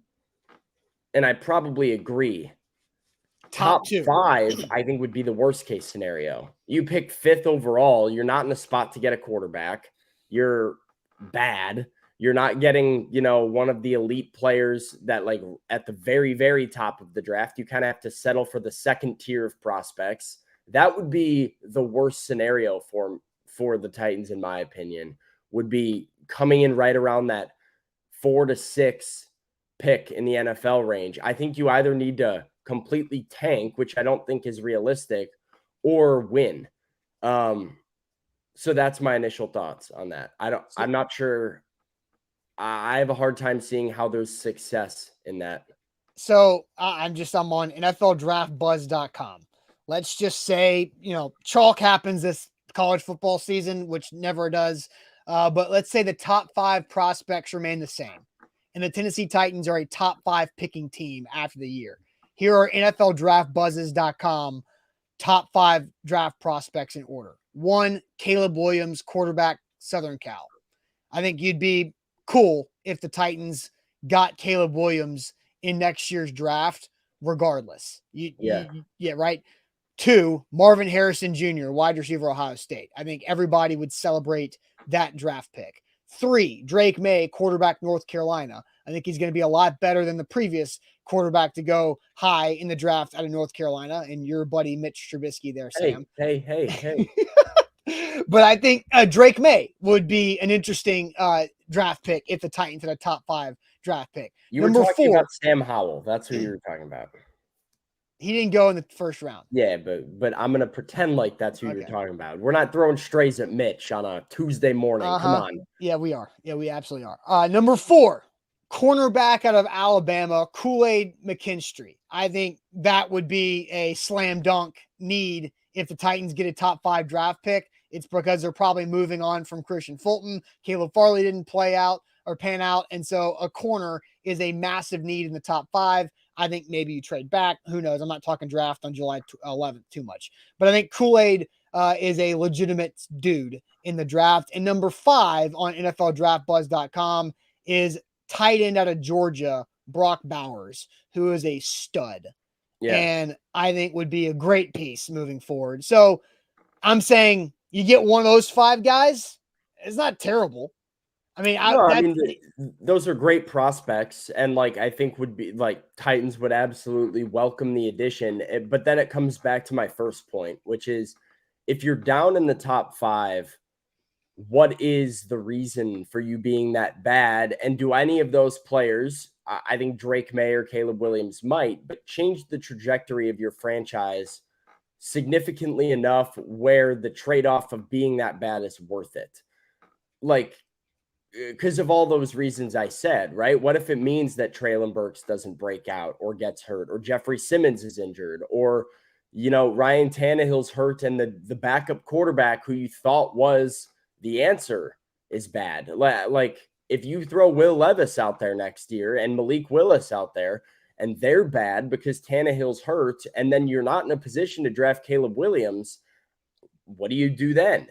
and I probably agree. Top 5, I think, would be the worst case scenario. You pick 5th overall. You're not in a spot to get a quarterback. You're bad. You're not getting, one of the elite players that, like, at the very, very top of the draft. You kind of have to settle for the second tier of prospects. That would be the worst scenario for the Titans, in my opinion, would be coming in right around that 4 to 6 pick in the NFL range. I think you either need to completely tank, which I don't think is realistic, or win. So that's my initial thoughts on that. I'm not sure. I have a hard time seeing how there's success in that. So I'm on NFLDraftBuzz.com. Let's just say, chalk happens this college football season, which never does. But let's say the top 5 prospects remain the same. And the Tennessee Titans are a top 5 picking team after the year. Here are NFLDraftBuzzes.com top 5 draft prospects in order. 1, Caleb Williams, quarterback, Southern Cal. I think you'd be cool if the Titans got Caleb Williams in next year's draft, regardless. Yeah, right. 2, Marvin Harrison Jr., wide receiver, Ohio State. I think everybody would celebrate that draft pick. 3, Drake May, quarterback, North Carolina. I think he's going to be a lot better than the previous quarterback to go high in the draft out of North Carolina, and your buddy Mitch Trubisky there, Sam. Hey. But I think Drake May would be an interesting draft pick if the Titans had a top 5 draft pick. You were talking about Sam Howell. That's who you were talking about. He didn't go in the first round. Yeah, but I'm going to pretend like that's who you're talking about. We're not throwing strays at Mitch on a Tuesday morning. Come on. Yeah, we are. Yeah, we absolutely are. Number 4, cornerback out of Alabama, Kool-Aid McKinstry. I think that would be a slam dunk need if the Titans get a top 5 draft pick. It's because they're probably moving on from Christian Fulton. Caleb Farley didn't pan out. And so a corner is a massive need in the top 5. I think maybe you trade back. Who knows? I'm not talking draft on July 11th too much. But I think Kool-Aid is a legitimate dude in the draft. And number 5 on NFLDraftBuzz.com is tight end out of Georgia, Brock Bowers, who is a stud. Yeah. And I think would be a great piece moving forward. So I'm saying you get one of those 5 guys, it's not terrible. I mean, those are great prospects, and I think would be Titans would absolutely welcome the addition. But then it comes back to my first point, which is if you're down in the top 5, what is the reason for you being that bad? And do any of those players, I think Drake May or Caleb Williams might, but change the trajectory of your franchise significantly enough where the trade-off of being that bad is worth it? Because of all those reasons I said, right? What if it means that Traylon Burks doesn't break out or gets hurt, or Jeffrey Simmons is injured, or, Ryan Tannehill's hurt and the backup quarterback who you thought was the answer is bad? If you throw Will Levis out there next year and Malik Willis out there and they're bad because Tannehill's hurt, and then you're not in a position to draft Caleb Williams, what do you do then?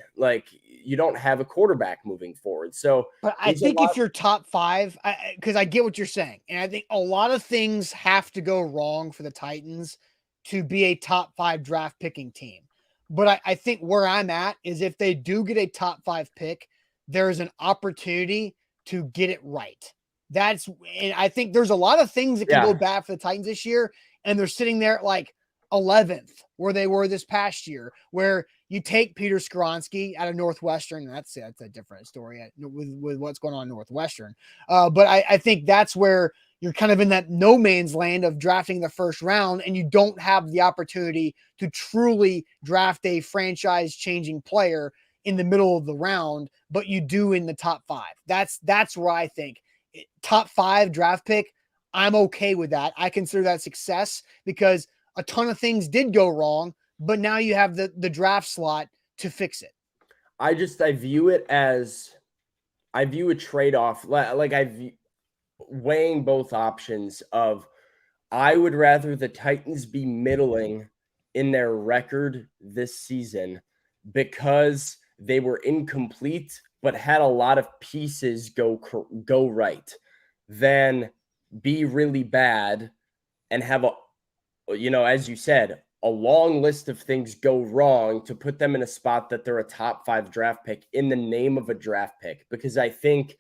You don't have a quarterback moving forward. So, but I think if you're top 5, because I get what you're saying, and I think a lot of things have to go wrong for the Titans to be a top 5 draft picking team. But I think where I'm at is if they do get a top 5 pick, there's an opportunity to get it right. And I think there's a lot of things that can go bad for the Titans this year, and they're sitting there at 11th where they were this past year, where you take Peter Skoronski out of Northwestern, and that's a different story with what's going on in Northwestern. But I think that's where you're kind of in that no man's land of drafting the first round, and you don't have the opportunity to truly draft a franchise-changing player in the middle of the round, but you do in the top 5. That's where I think top 5 draft pick, I'm okay with that. I consider that success because a ton of things did go wrong, but now you have the draft slot to fix it. I view it as, I view a trade-off. Like weighing both options of, I would rather the Titans be middling in their record this season because they were incomplete but had a lot of pieces go right, than be really bad and have a, as you said, a long list of things go wrong to put them in a spot that they're a top 5 draft pick in the name of a draft pick. Because I think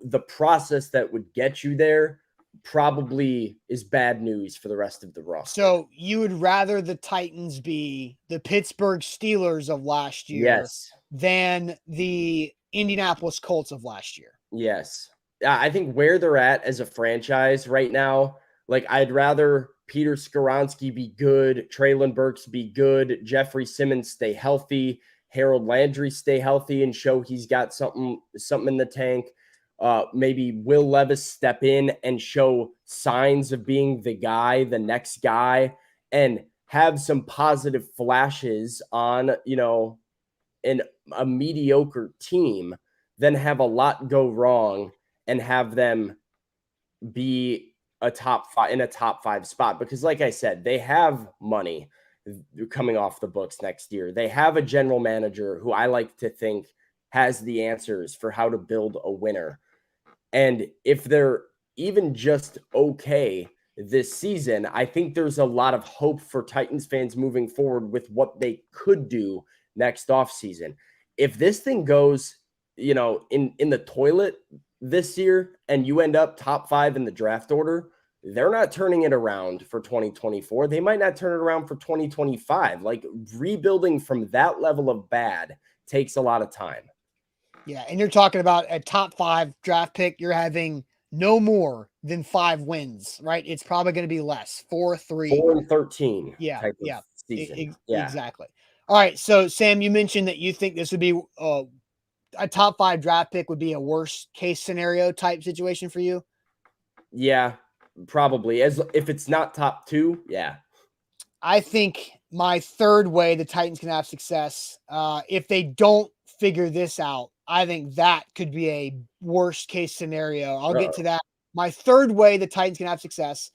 the process that would get you there probably is bad news for the rest of the roster. So you would rather the Titans be the Pittsburgh Steelers of last year Yes. than the Indianapolis Colts of last year. Yes. I think where they're at as a franchise right now, like I'd rather Peter Skoronski be good, Treylon Burks be good, Jeffrey Simmons stay healthy, Harold Landry stay healthy and show he's got something in the tank. Maybe Will Levis step in and show signs of being the guy, the next guy, and have some positive flashes on, a mediocre team, than have a lot go wrong and have them be a top 5 in a top 5 spot. Because like I said, they have money coming off the books next year. They have a general manager who I like to think has the answers for how to build a winner. And if they're even just okay this season, I think there's a lot of hope for Titans fans moving forward with what they could do next offseason. If this thing goes, in the toilet this year and you end up top 5 in the draft order, they're not turning it around for 2024. They might not turn it around for 2025. Like, rebuilding from that level of bad takes a lot of time. Yeah, and you're talking about a top 5 draft pick. You're having no more than 5 wins, right? It's probably going to be less, 4-3, 4-13. Yeah, type yeah, of season. Exactly. All right, so Sam, you mentioned that you think this would be a top 5 draft pick would be a worst case scenario type situation for you. Yeah, probably. As if it's not top 2, yeah. I think my third way the Titans can have success, if they don't figure this out, I think that could be a worst case scenario. I'll get to that. My third way the Titans can have success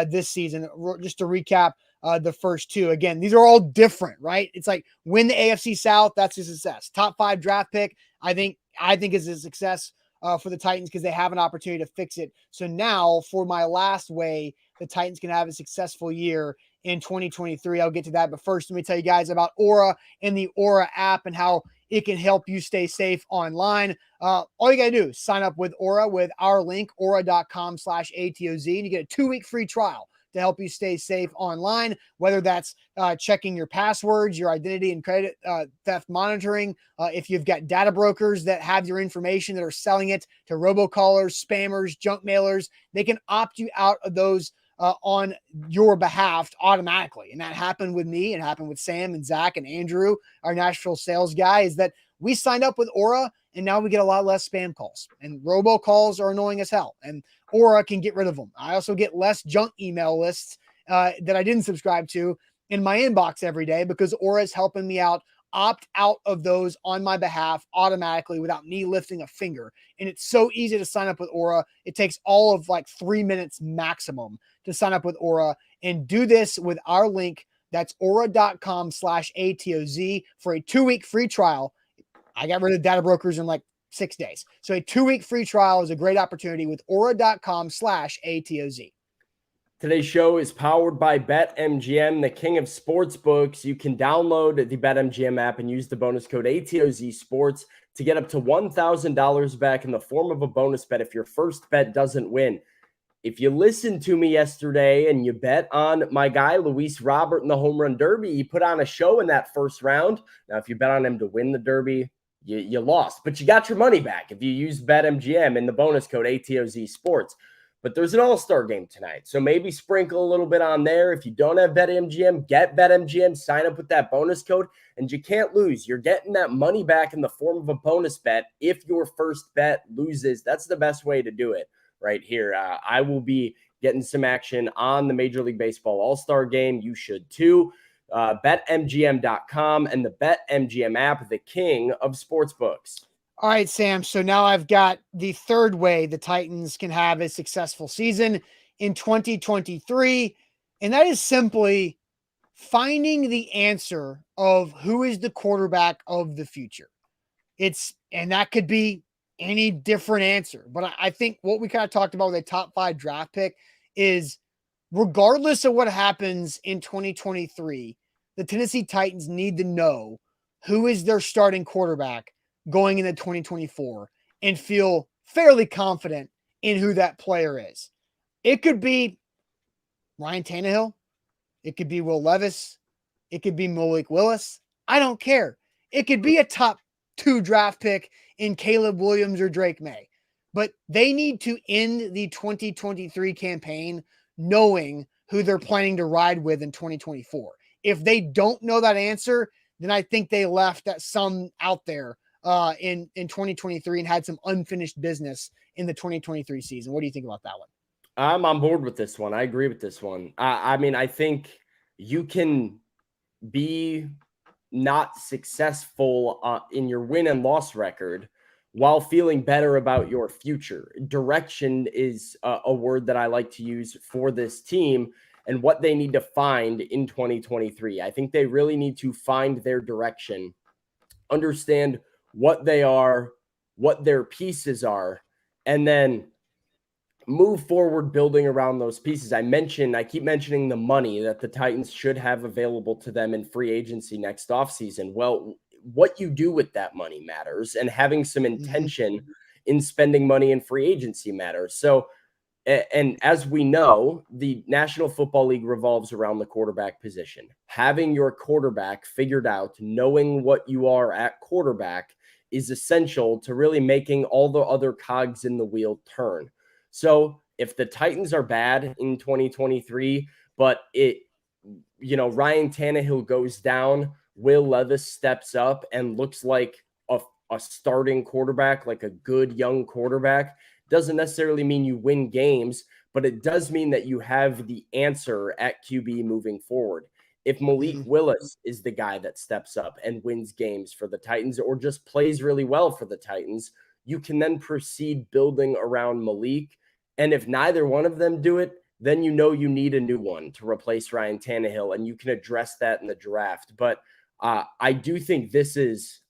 this season, just to recap the first 2. Again, these are all different, right? It's like win the AFC South, that's a success. Top 5 draft pick, I think is a success for the Titans because they have an opportunity to fix it. So now for my last way the Titans can have a successful year in 2023. I'll get to that. But first, let me tell you guys about Aura and the Aura app and how it can help you stay safe online. All you got to do is sign up with Aura with our link, aura.com/ATOZ, and you get a 2-week free trial to help you stay safe online, whether that's checking your passwords, your identity and credit theft monitoring. If you've got data brokers that have your information that are selling it to robocallers, spammers, junk mailers, they can opt you out of those on your behalf automatically. And that happened with me. It happened with Sam and Zach and Andrew, our Nashville sales guy, is that we signed up with Aura and now we get a lot less spam calls, and robocalls are annoying as hell. And Aura can get rid of them. I also get less junk email lists that I didn't subscribe to in my inbox every day because Aura is helping me out. Opt out of those on my behalf automatically without me lifting a finger. And it's so easy to sign up with Aura. It takes all of like 3 minutes maximum to sign up with Aura, and do this with our link. That's aura.com/ATOZ for a 2-week free trial. I got rid of data brokers in like 6 days. So a 2-week free trial is a great opportunity with aura.com/ATOZ. Today's show is powered by BetMGM, the king of sportsbooks. You can download the BetMGM app and use the bonus code ATOZ Sports to get up to $1,000 back in the form of a bonus bet if your first bet doesn't win. If you listened to me yesterday and you bet on my guy, Luis Robert, in the home run derby, he put on a show in that first round. Now, if you bet on him to win the derby, you lost, but you got your money back if you use BetMGM in the bonus code ATOZ Sports. But there's an all-star game tonight, so maybe sprinkle a little bit on there. If you don't have BetMGM, get BetMGM, sign up with that bonus code, and you can't lose. You're getting that money back in the form of a bonus bet if your first bet loses. That's the best way to do it right here. I will be getting some action on the Major League Baseball All-Star game. You should too. BetMGM.com and the BetMGM app, the king of sportsbooks. All right, Sam. So now I've got the third way the Titans can have a successful season in 2023, and that is simply finding the answer of who is the quarterback of the future. And that could be any different answer. But I think what we kind of talked about with a top 5 draft pick is regardless of what happens in 2023, the Tennessee Titans need to know who is their starting quarterback going into 2024 and feel fairly confident in who that player is. It could be Ryan Tannehill. It could be Will Levis. It could be Malik Willis. I don't care. It could be a top 2 draft pick in Caleb Williams or Drake May. But they need to end the 2023 campaign knowing who they're planning to ride with in 2024. If they don't know that answer, then I think they left that some out there in 2023 and had some unfinished business in the 2023 season. What do you think about that one? I'm on board with this one. I agree with this one. I mean, I think you can be not successful in your win and loss record while feeling better about your future. Direction is a word that I like to use for this team and what they need to find in 2023. I think they really need to find their direction, understand what they are, what their pieces are, and then move forward building around those pieces. I keep mentioning the money that the Titans should have available to them in free agency next offseason. Well, what you do with that money matters, and having some intention in spending money in free agency matters. So, and as we know, the National Football League revolves around the quarterback position. Having your quarterback figured out, knowing what you are at quarterback is essential to really making all the other cogs in the wheel turn. So if the Titans are bad in 2023, but Ryan Tannehill goes down, Will Levis steps up and looks like a starting quarterback, like a good young quarterback, doesn't necessarily mean you win games, but it does mean that you have the answer at QB moving forward. If Malik Willis is the guy that steps up and wins games for the Titans or just plays really well for the Titans, you can then proceed building around Malik. And if neither one of them do it, then you know you need a new one to replace Ryan Tannehill, and you can address that in the draft. But I do think this is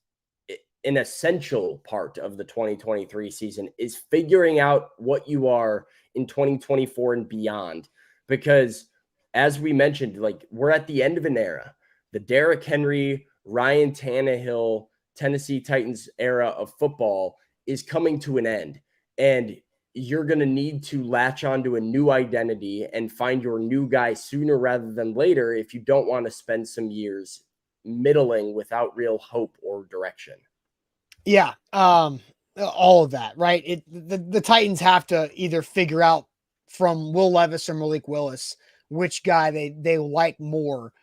an essential part of the 2023 season, is figuring out what you are in 2024 and beyond. Because as we mentioned, like, we're at the end of an era. The Derrick Henry, Ryan Tannehill, Tennessee Titans era of football is coming to an end. And you're going to need to latch onto a new identity and find your new guy sooner rather than later if you don't want to spend some years middling without real hope or direction. Yeah, all of that, right? The Titans have to either figure out from Will Levis or Malik Willis which guy they like more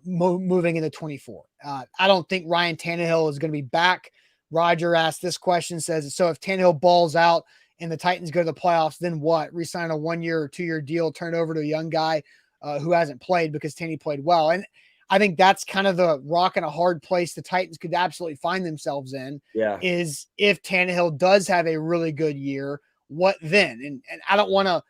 moving into 24. I don't think Ryan Tannehill is going to be back. Roger asked this question, says, so if Tannehill balls out and the Titans go to the playoffs, then what? Resign a 1-year or 2-year deal, turn it over to a young guy who hasn't played because Tanny played well. And I think that's kind of the rock and a hard place the Titans could absolutely find themselves in. Yeah. Is if Tannehill does have a really good year, what then? And I don't want to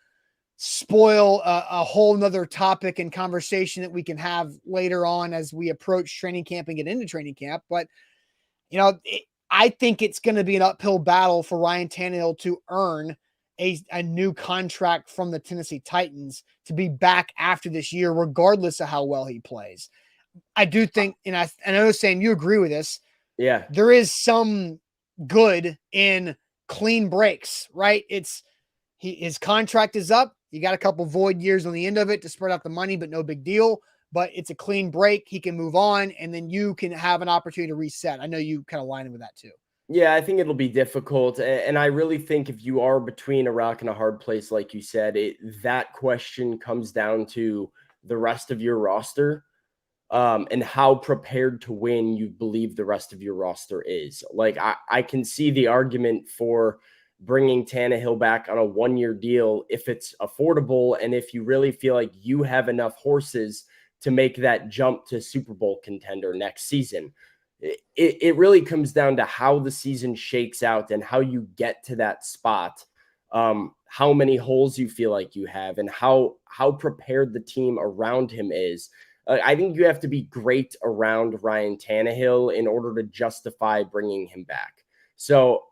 spoil a whole nother topic and conversation that we can have later on as we approach training camp and get into training camp. But, I think it's going to be an uphill battle for Ryan Tannehill to earn a new contract from the Tennessee Titans to be back after this year, regardless of how well he plays. I do think, and I know, Sam, you agree with this. Yeah. There is some good in clean breaks, right? His contract is up. You got a couple void years on the end of it to spread out the money, but no big deal. But it's a clean break. He can move on, and then you can have an opportunity to reset. I know you kind of line with that too. Yeah, I think it'll be difficult. And I really think if you are between a rock and a hard place, like you said, that question comes down to the rest of your roster and how prepared to win you believe the rest of your roster is. Like, I can see the argument for bringing Tannehill back on a 1-year deal if it's affordable and if you really feel like you have enough horses to make that jump to Super Bowl contender next season. It really comes down to how the season shakes out and how you get to that spot, how many holes you feel like you have, and how prepared the team around him is. I think you have to be great around Ryan Tannehill in order to justify bringing him back. So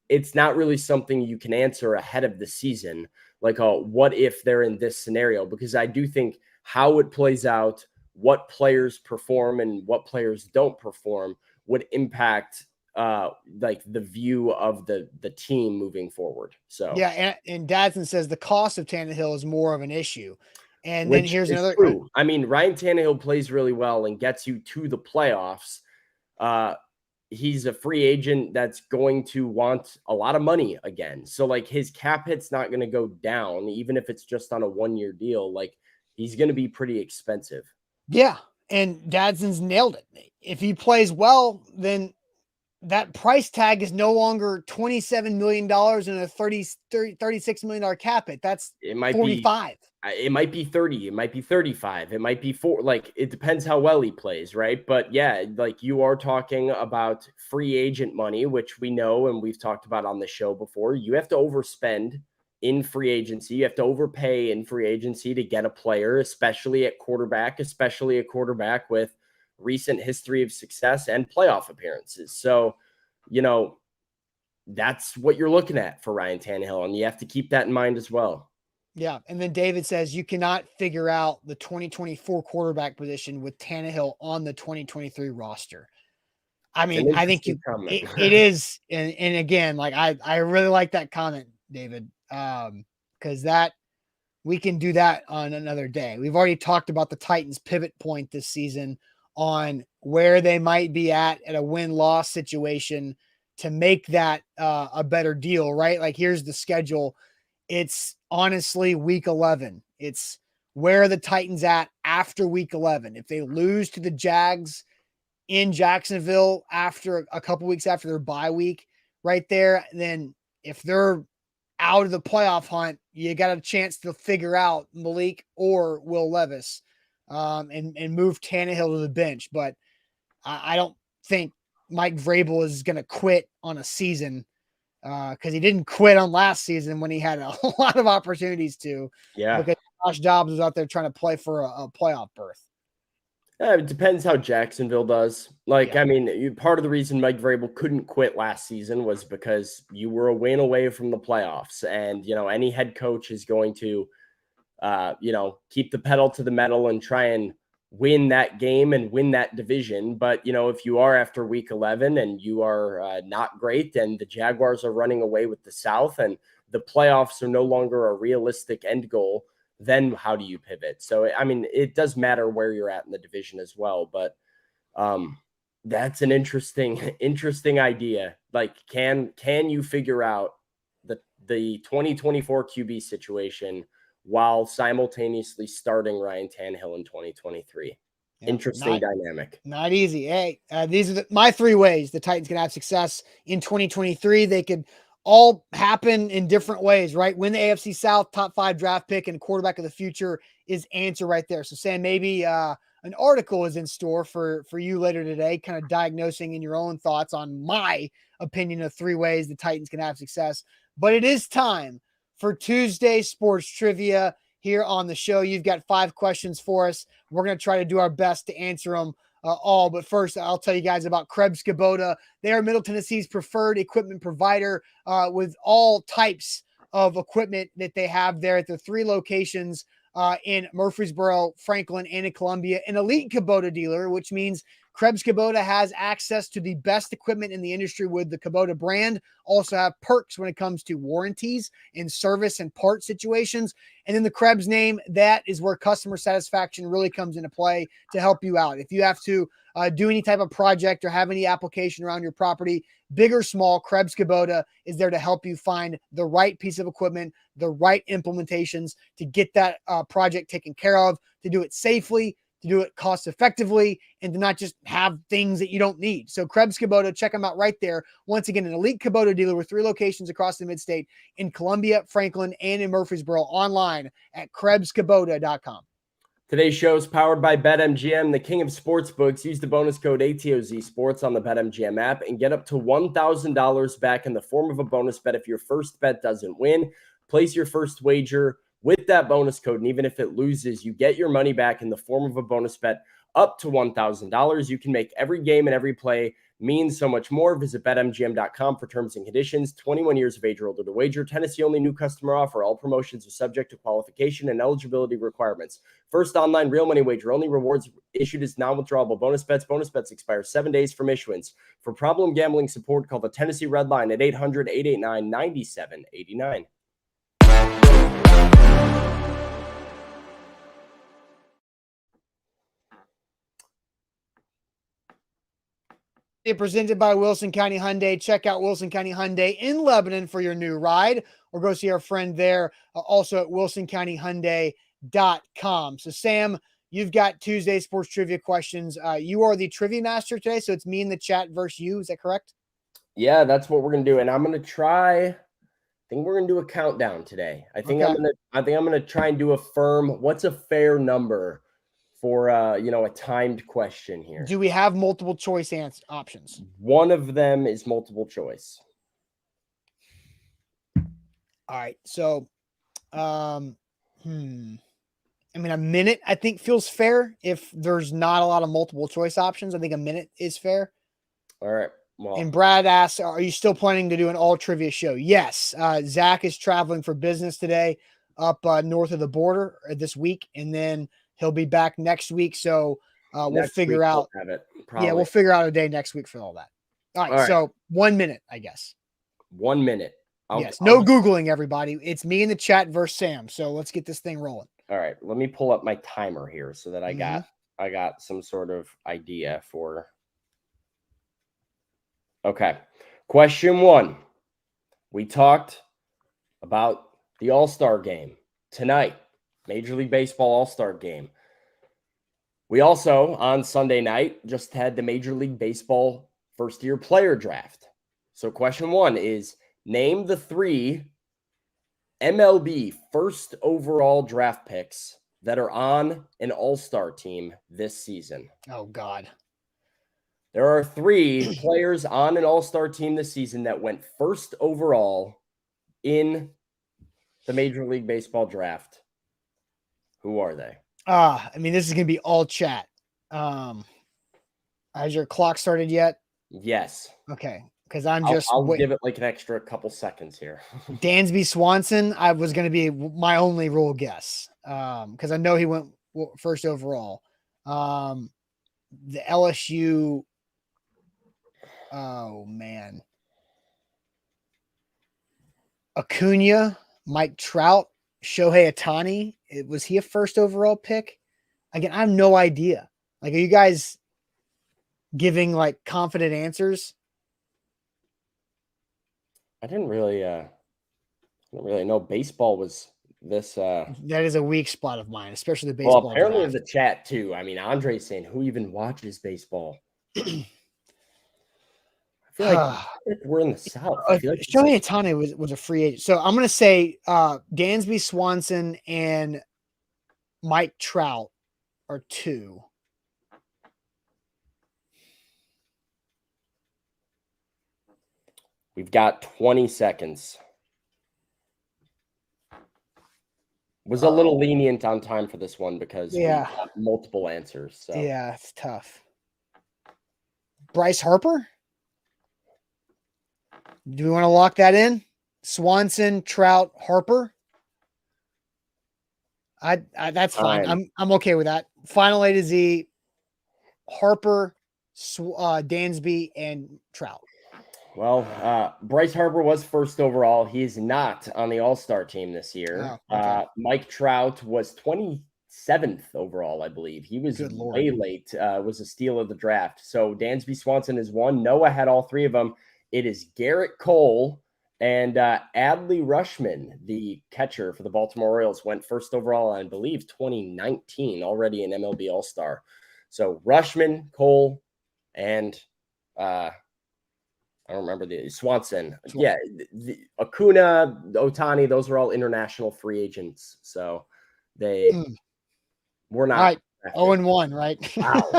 it's not really something you can answer ahead of the season, like what if they're in this scenario, because I do think how it plays out, what players perform and what players don't perform would impact like the view of the team moving forward. So yeah, and Dadson says the cost of Tannehill is more of an issue. And then which here's is another. true. I mean, Ryan Tannehill plays really well and gets you to the playoffs. He's a free agent that's going to want a lot of money again. So like his cap hit's not going to go down, even if it's just on a 1-year deal. Like he's going to be pretty expensive. Yeah, and Dadson's nailed it. If he plays well, then that price tag is no longer $27 million and a $36 million cap hit. That's It might 45. it might be 30, it might be 35, it might be 4. Like it depends how well he plays, right? But yeah, like you are talking about free agent money, which we know and we've talked about on the show before. You have to overspend in free agency. You have to overpay in free agency to get a player, especially at quarterback, especially a quarterback with recent history of success and playoff appearances. So, you know, that's what you're looking at for Ryan Tannehill, and you have to keep that in mind as well. Yeah, and then David says you cannot figure out the 2024 quarterback position with Tannehill on the 2023 roster. I It's an mean, I think interesting comment. it is, and again, like I really like that comment, David, because that we can do that on another day. We've already talked about the Titans' pivot point this season on where they might be at a win-loss situation to make that a better deal, right? Like here's the schedule. It's honestly week 11. It's where the Titans at after week 11. If they lose to the Jags in Jacksonville after a couple weeks after their bye week right there, then if they're out of the playoff hunt, you got a chance to figure out Malik or Will Levis and move Tannehill to the bench. But I don't think Mike Vrabel is going to quit on a season because he didn't quit on last season when he had a lot of opportunities to, Yeah. because Josh Dobbs was out there trying to play for a playoff berth. It depends how Jacksonville does. Like, Yeah. I mean, part of the reason Mike Vrabel couldn't quit last season was because you were a win away from the playoffs. And, you know, any head coach is going to, you know, keep the pedal to the metal and try and win that game and win that division. But, you know, if you are after week 11 and you are not great and the Jaguars are running away with the South and the playoffs are no longer a realistic end goal, then how do you pivot? So, I mean, it does matter where you're at in the division as well. But that's an interesting idea. Like, can you figure out the 2024 QB situation while simultaneously starting Ryan Tannehill in 2023? Yeah, Interesting dynamic. Not easy. Hey, these are my 3 ways the Titans can have success in 2023. They could all happen in different ways, right? Win the AFC South, top 5 draft pick, and quarterback of the future is answer right there. So, Sam, maybe an article is in store for you later today, kind of diagnosing in your own thoughts on my opinion of 3 ways the Titans can have success. But it is time for Tuesday Sports Trivia here on the show. You've got 5 questions for us. We're going to try to do our best to answer them all. But first, I'll tell you guys about Krebs Kubota. They are Middle Tennessee's preferred equipment provider with all types of equipment that they have there at the 3 locations in Murfreesboro, Franklin, and in Columbia. An elite Kubota dealer, which means Krebs Kubota has access to the best equipment in the industry with the Kubota brand. Also have perks when it comes to warranties and service and part situations. And in the Krebs name, that is where customer satisfaction really comes into play to help you out. If you have to do any type of project or have any application around your property, big or small, Krebs Kubota is there to help you find the right piece of equipment, the right implementations to get that project taken care of, to do it safely, to do it cost effectively, and to not just have things that you don't need. So Krebs Kubota, check them out right there. Once again, an elite Kubota dealer with 3 locations across the mid-state in Columbia, Franklin, and in Murfreesboro, online at KrebsKubota.com. Today's show is powered by BetMGM, the king of sportsbooks. Use the bonus code ATOZ Sports on the BetMGM app and get up to $1,000 back in the form of a bonus bet if your first bet doesn't win. Place your first wager with that bonus code, and even if it loses, you get your money back in the form of a bonus bet up to $1,000. You can make every game and every play mean so much more. Visit BetMGM.com for terms and conditions. 21 years of age or older to wager. Tennessee only new customer offer. All promotions are subject to qualification and eligibility requirements. First online real money wager. Only rewards issued as non-withdrawable bonus bets. Bonus bets expire 7 days from issuance. For problem gambling support, call the Tennessee Red Line at 800-889-9789. Presented by Wilson County Hyundai. Check out Wilson County Hyundai in Lebanon for your new ride, or go see our friend there also at wilsoncountyhyundai.com. So, Sam, you've got Tuesday sports trivia questions. You are the trivia master today, so it's me in the chat versus you. Is that correct? Yeah, that's what we're gonna do, and I'm gonna try. I think we're gonna do a countdown today. I think I'm gonna try and do a firm. What's a fair number for a timed question here? Do we have multiple choice options? One of them is multiple choice. All right. So, a minute I think feels fair if there's not a lot of multiple choice options. I think a minute is fair. All right. Well, and Brad asks, are you still planning to do an all trivia show? Yes. Zach is traveling for business today up north of the border this week, and then he'll be back next week. So we'll figure out. We'll figure out a day next week for all that. All right. So 1 minute, I guess. 1 minute. No Googling, everybody. It's me in the chat versus Sam. So let's get this thing rolling. All right. Let me pull up my timer here so that I got some sort of idea for. Okay. Question 1. We talked about the All-Star game tonight, Major League Baseball All-Star game. We also, on Sunday night, just had the Major League Baseball first-year player draft. So question 1 is, name the 3 MLB first overall draft picks that are on an All-Star team this season. Oh, God. There are 3 players on an All-Star team this season that went first overall in the Major League Baseball draft. Who are they? This is going to be all chat. Has your clock started yet? Yes. Okay. Because I'll give it like an extra couple seconds here. Dansby Swanson, I was going to be my only rule guess. Because I know he went first overall. The LSU. Oh, man. Acuna, Mike Trout, Shohei Ohtani. Was he a first overall pick? Again, I have no idea. Like, are you guys giving like confident answers? I didn't really know baseball was this. That is a weak spot of mine, especially the baseball. Well, apparently draft. in the chat too. I mean, Andre's saying, who even watches baseball? I feel like we're in the South. I feel like Shohei Ohtani was a free agent. So I'm going to say Dansby Swanson and Mike Trout are 2. We've got 20 seconds. Was a little lenient on time for this one because we got multiple answers. So. Yeah, it's tough. Bryce Harper? Do we want to lock that in? Swanson, Trout, Harper? That's fine. I'm okay with that. Final A to Z, Harper, Dansby, and Trout. Well, Bryce Harper was first overall. He is not on the All-Star team this year. Oh, okay. Mike Trout was 27th overall, I believe. He was way late. Was a steal of the draft. So Dansby Swanson is 1. Noah had all 3 of them. It is Garrett Cole and Adley Rutschman, the catcher for the Baltimore Orioles, went first overall, I believe, 2019, already an MLB All-Star. So Rutschman, Cole, and I don't remember the Swanson. Yeah, the Acuna, Ohtani, those are all international free agents. So they We're All not. right. 0-1, right? Wow.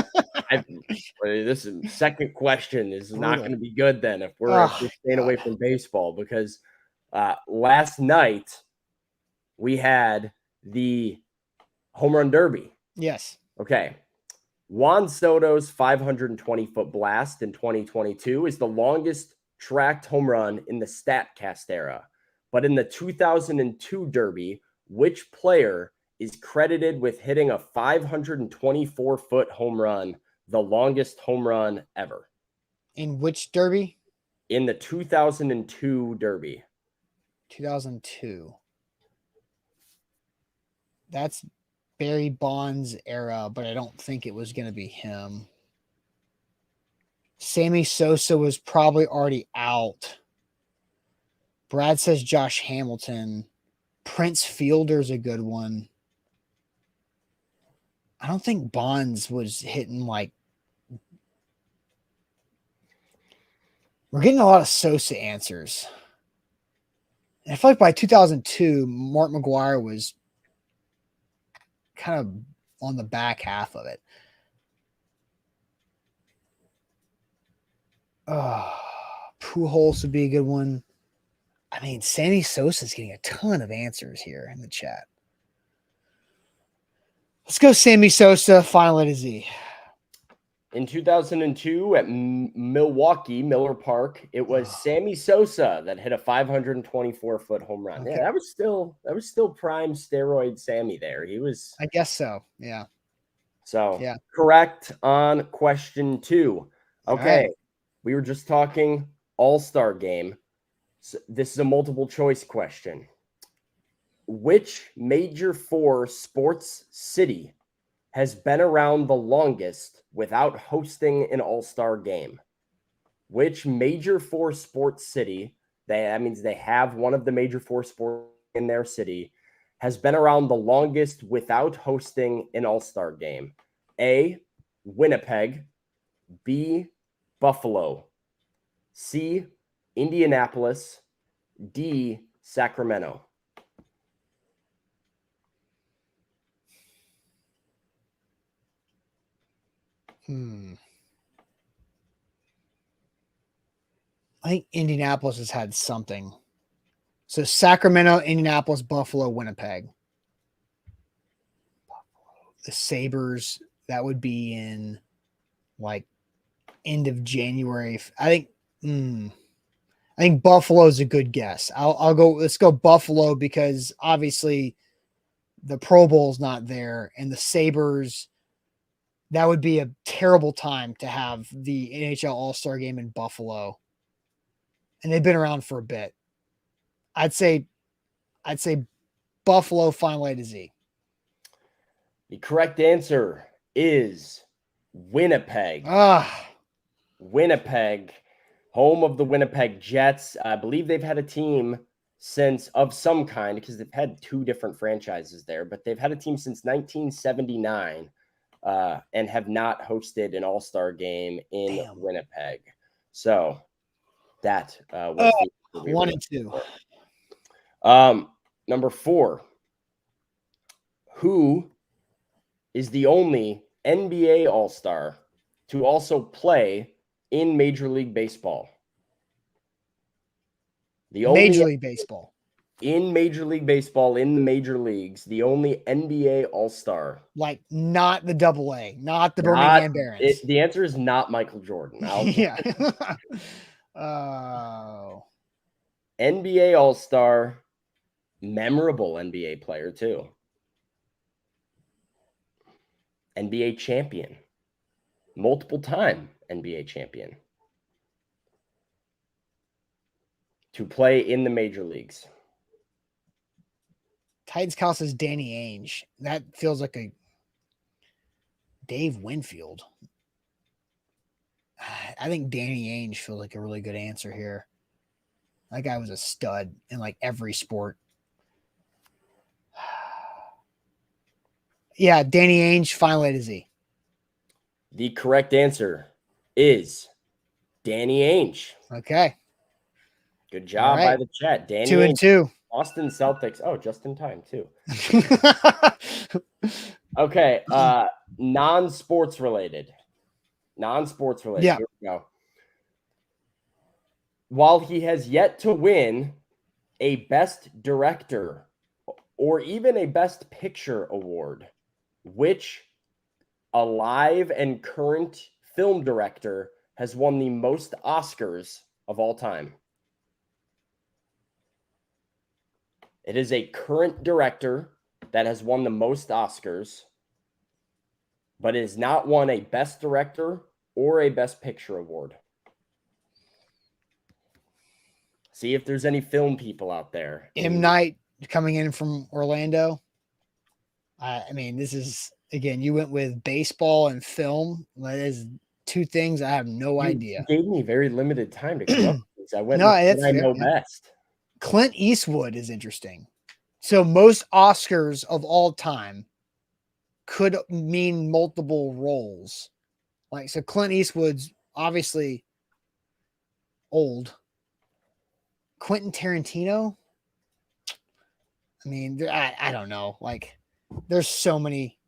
This is second question. This is not Brutal. going to be good then if we're staying away from baseball, because last night we had the home run derby. Yes. Okay. Juan Soto's 520-foot blast in 2022 is the longest tracked home run in the StatCast era. But in the 2002 derby, which player is credited with hitting a 524-foot home run, the longest home run ever? In which derby? In the 2002 derby. 2002. That's Barry Bonds era, but I don't think it was going to be him. Sammy Sosa was probably already out. Brad says Josh Hamilton. Prince Fielder's a good one. I don't think Bonds was hitting like. We're getting a lot of Sosa answers. And I feel like by 2002, Mark McGwire was kind of on the back half of it. Pujols would be a good one. I mean, Sammy Sosa's getting a ton of answers here in the chat. Let's go Sammy Sosa, final A to Z. In 2002 at Milwaukee, Miller Park, it was Sammy Sosa that hit a 524-foot home run. Okay. Yeah, that was still prime steroid Sammy there. He was. I guess so. Yeah. So yeah. Correct on question 2. Okay. Right. We were just talking All-Star game. So this is a multiple choice question. Which Major 4 sports city has been around the longest without hosting an All-Star game? Which Major 4 sports city, that means they have one of the Major 4 sports in their city, has been around the longest without hosting an All-Star game? A, Winnipeg. B, Buffalo. C, Indianapolis. D, Sacramento. I think Indianapolis has had something. So Sacramento, Indianapolis, Buffalo, Winnipeg. The Sabres, that would be in like end of January. I think Buffalo's a good guess. I'll go. Let's go Buffalo, because obviously the Pro Bowl's not there, and the Sabres, that would be a terrible time to have the NHL All-Star game in Buffalo. And they've been around for a bit. I'd say Buffalo, final A to Z. The correct answer is Winnipeg. Winnipeg, home of the Winnipeg Jets. I believe they've had a team since of some kind, because they've had 2 different franchises there, but they've had a team since 1979 and have not hosted an All-Star game in Winnipeg. So that was 1 and 2. Number 4. Who is the only NBA All-Star to also play in Major League Baseball? Major League Baseball. In Major League Baseball, in the major leagues, the only NBA All-Star. Like not the AA, not the Birmingham Barons. The answer is not Michael Jordan. Yeah. NBA All-Star, memorable NBA player too. NBA champion. Multiple time NBA champion. To play in the major leagues. Titans Cal says Danny Ainge. That feels like a Dave Winfield. I think Danny Ainge feels like a really good answer here. That guy was a stud in like every sport. Yeah, Danny Ainge, final A to Z. The correct answer is Danny Ainge. Okay. Good job by the chat. Danny 2 and 2. Boston Celtics. Oh, just in time too. Okay. Non-sports related. Non-sports related. Yeah. Here we go. While he has yet to win a Best Director or even a Best Picture award, which alive and current film director has won the most Oscars of all time? It is a current director that has won the most Oscars, but has not won a Best Director or a Best Picture award. See if there's any film people out there. M. Night coming in from Orlando. I mean, this is, again, you went with baseball and film. That is two things I have no idea. You gave me very limited time to come up with these. I went No, with that's what I fair, know yeah. best. Clint Eastwood is interesting. So most Oscars of all time could mean multiple roles. Like, so Clint Eastwood's obviously old. Quentin Tarantino? I mean, I don't know. Like, there's so many.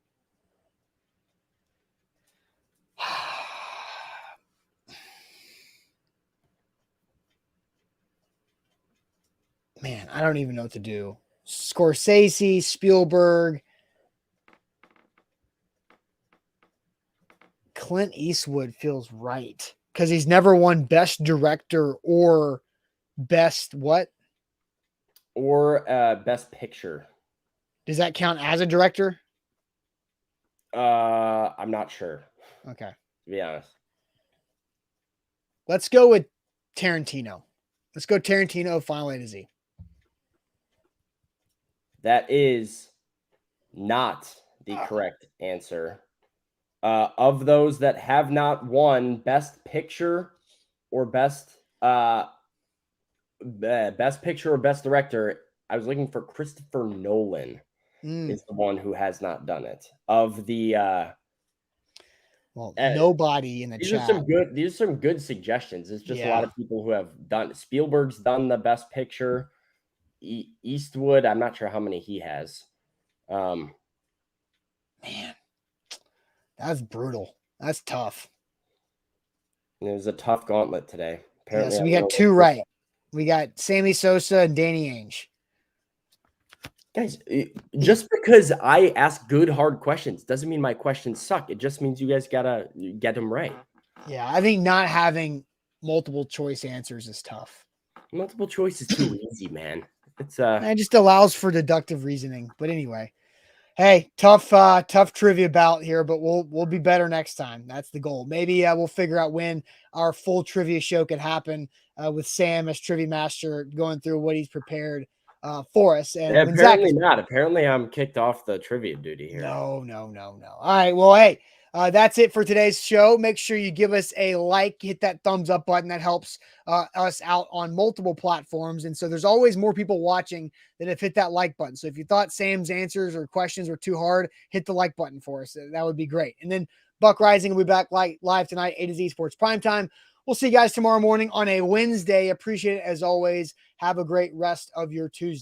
Man, I don't even know what to do. Scorsese, Spielberg, Clint Eastwood feels right because he's never won Best Director or Best what? Or Best Picture. Does that count as a director? I'm not sure, Okay. to be honest. Let's go with Tarantino. Let's go Tarantino, Final A to Z. That is not the correct answer. Of those that have not won Best Picture or Best Picture or Best Director, I was looking for Christopher Nolan is the one who has not done it. Of the well, nobody in the chat. These are some good suggestions. It's just a lot of people who have done. Spielberg's done the Best Picture. Eastwood, I'm not sure how many he has. Man, that's brutal. That's tough. It was a tough gauntlet today. Apparently, so we got two right. We got Sammy Sosa and Danny Ainge. Guys, just because I ask good, hard questions doesn't mean my questions suck. It just means you guys gotta get them right. Yeah, I think not having multiple choice answers is tough. Multiple choice is too easy, man. It just allows for deductive reasoning. But anyway, hey, tough trivia bout here, but we'll be better next time. That's the goal. Maybe we'll figure out when our full trivia show could happen with Sam as trivia master going through what he's prepared for us. And yeah, apparently not. Apparently, I'm kicked off the trivia duty here. No. All right. Well, hey, that's it for today's show. Make sure you give us a like, hit that thumbs up button. That helps us out on multiple platforms. And so there's always more people watching that have hit that like button. So if you thought Sam's answers or questions were too hard, hit the like button for us. That would be great. And then Buck Rising will be back live tonight, A to Z Sports Primetime. We'll see you guys tomorrow morning on a Wednesday. Appreciate it as always. Have a great rest of your Tuesday.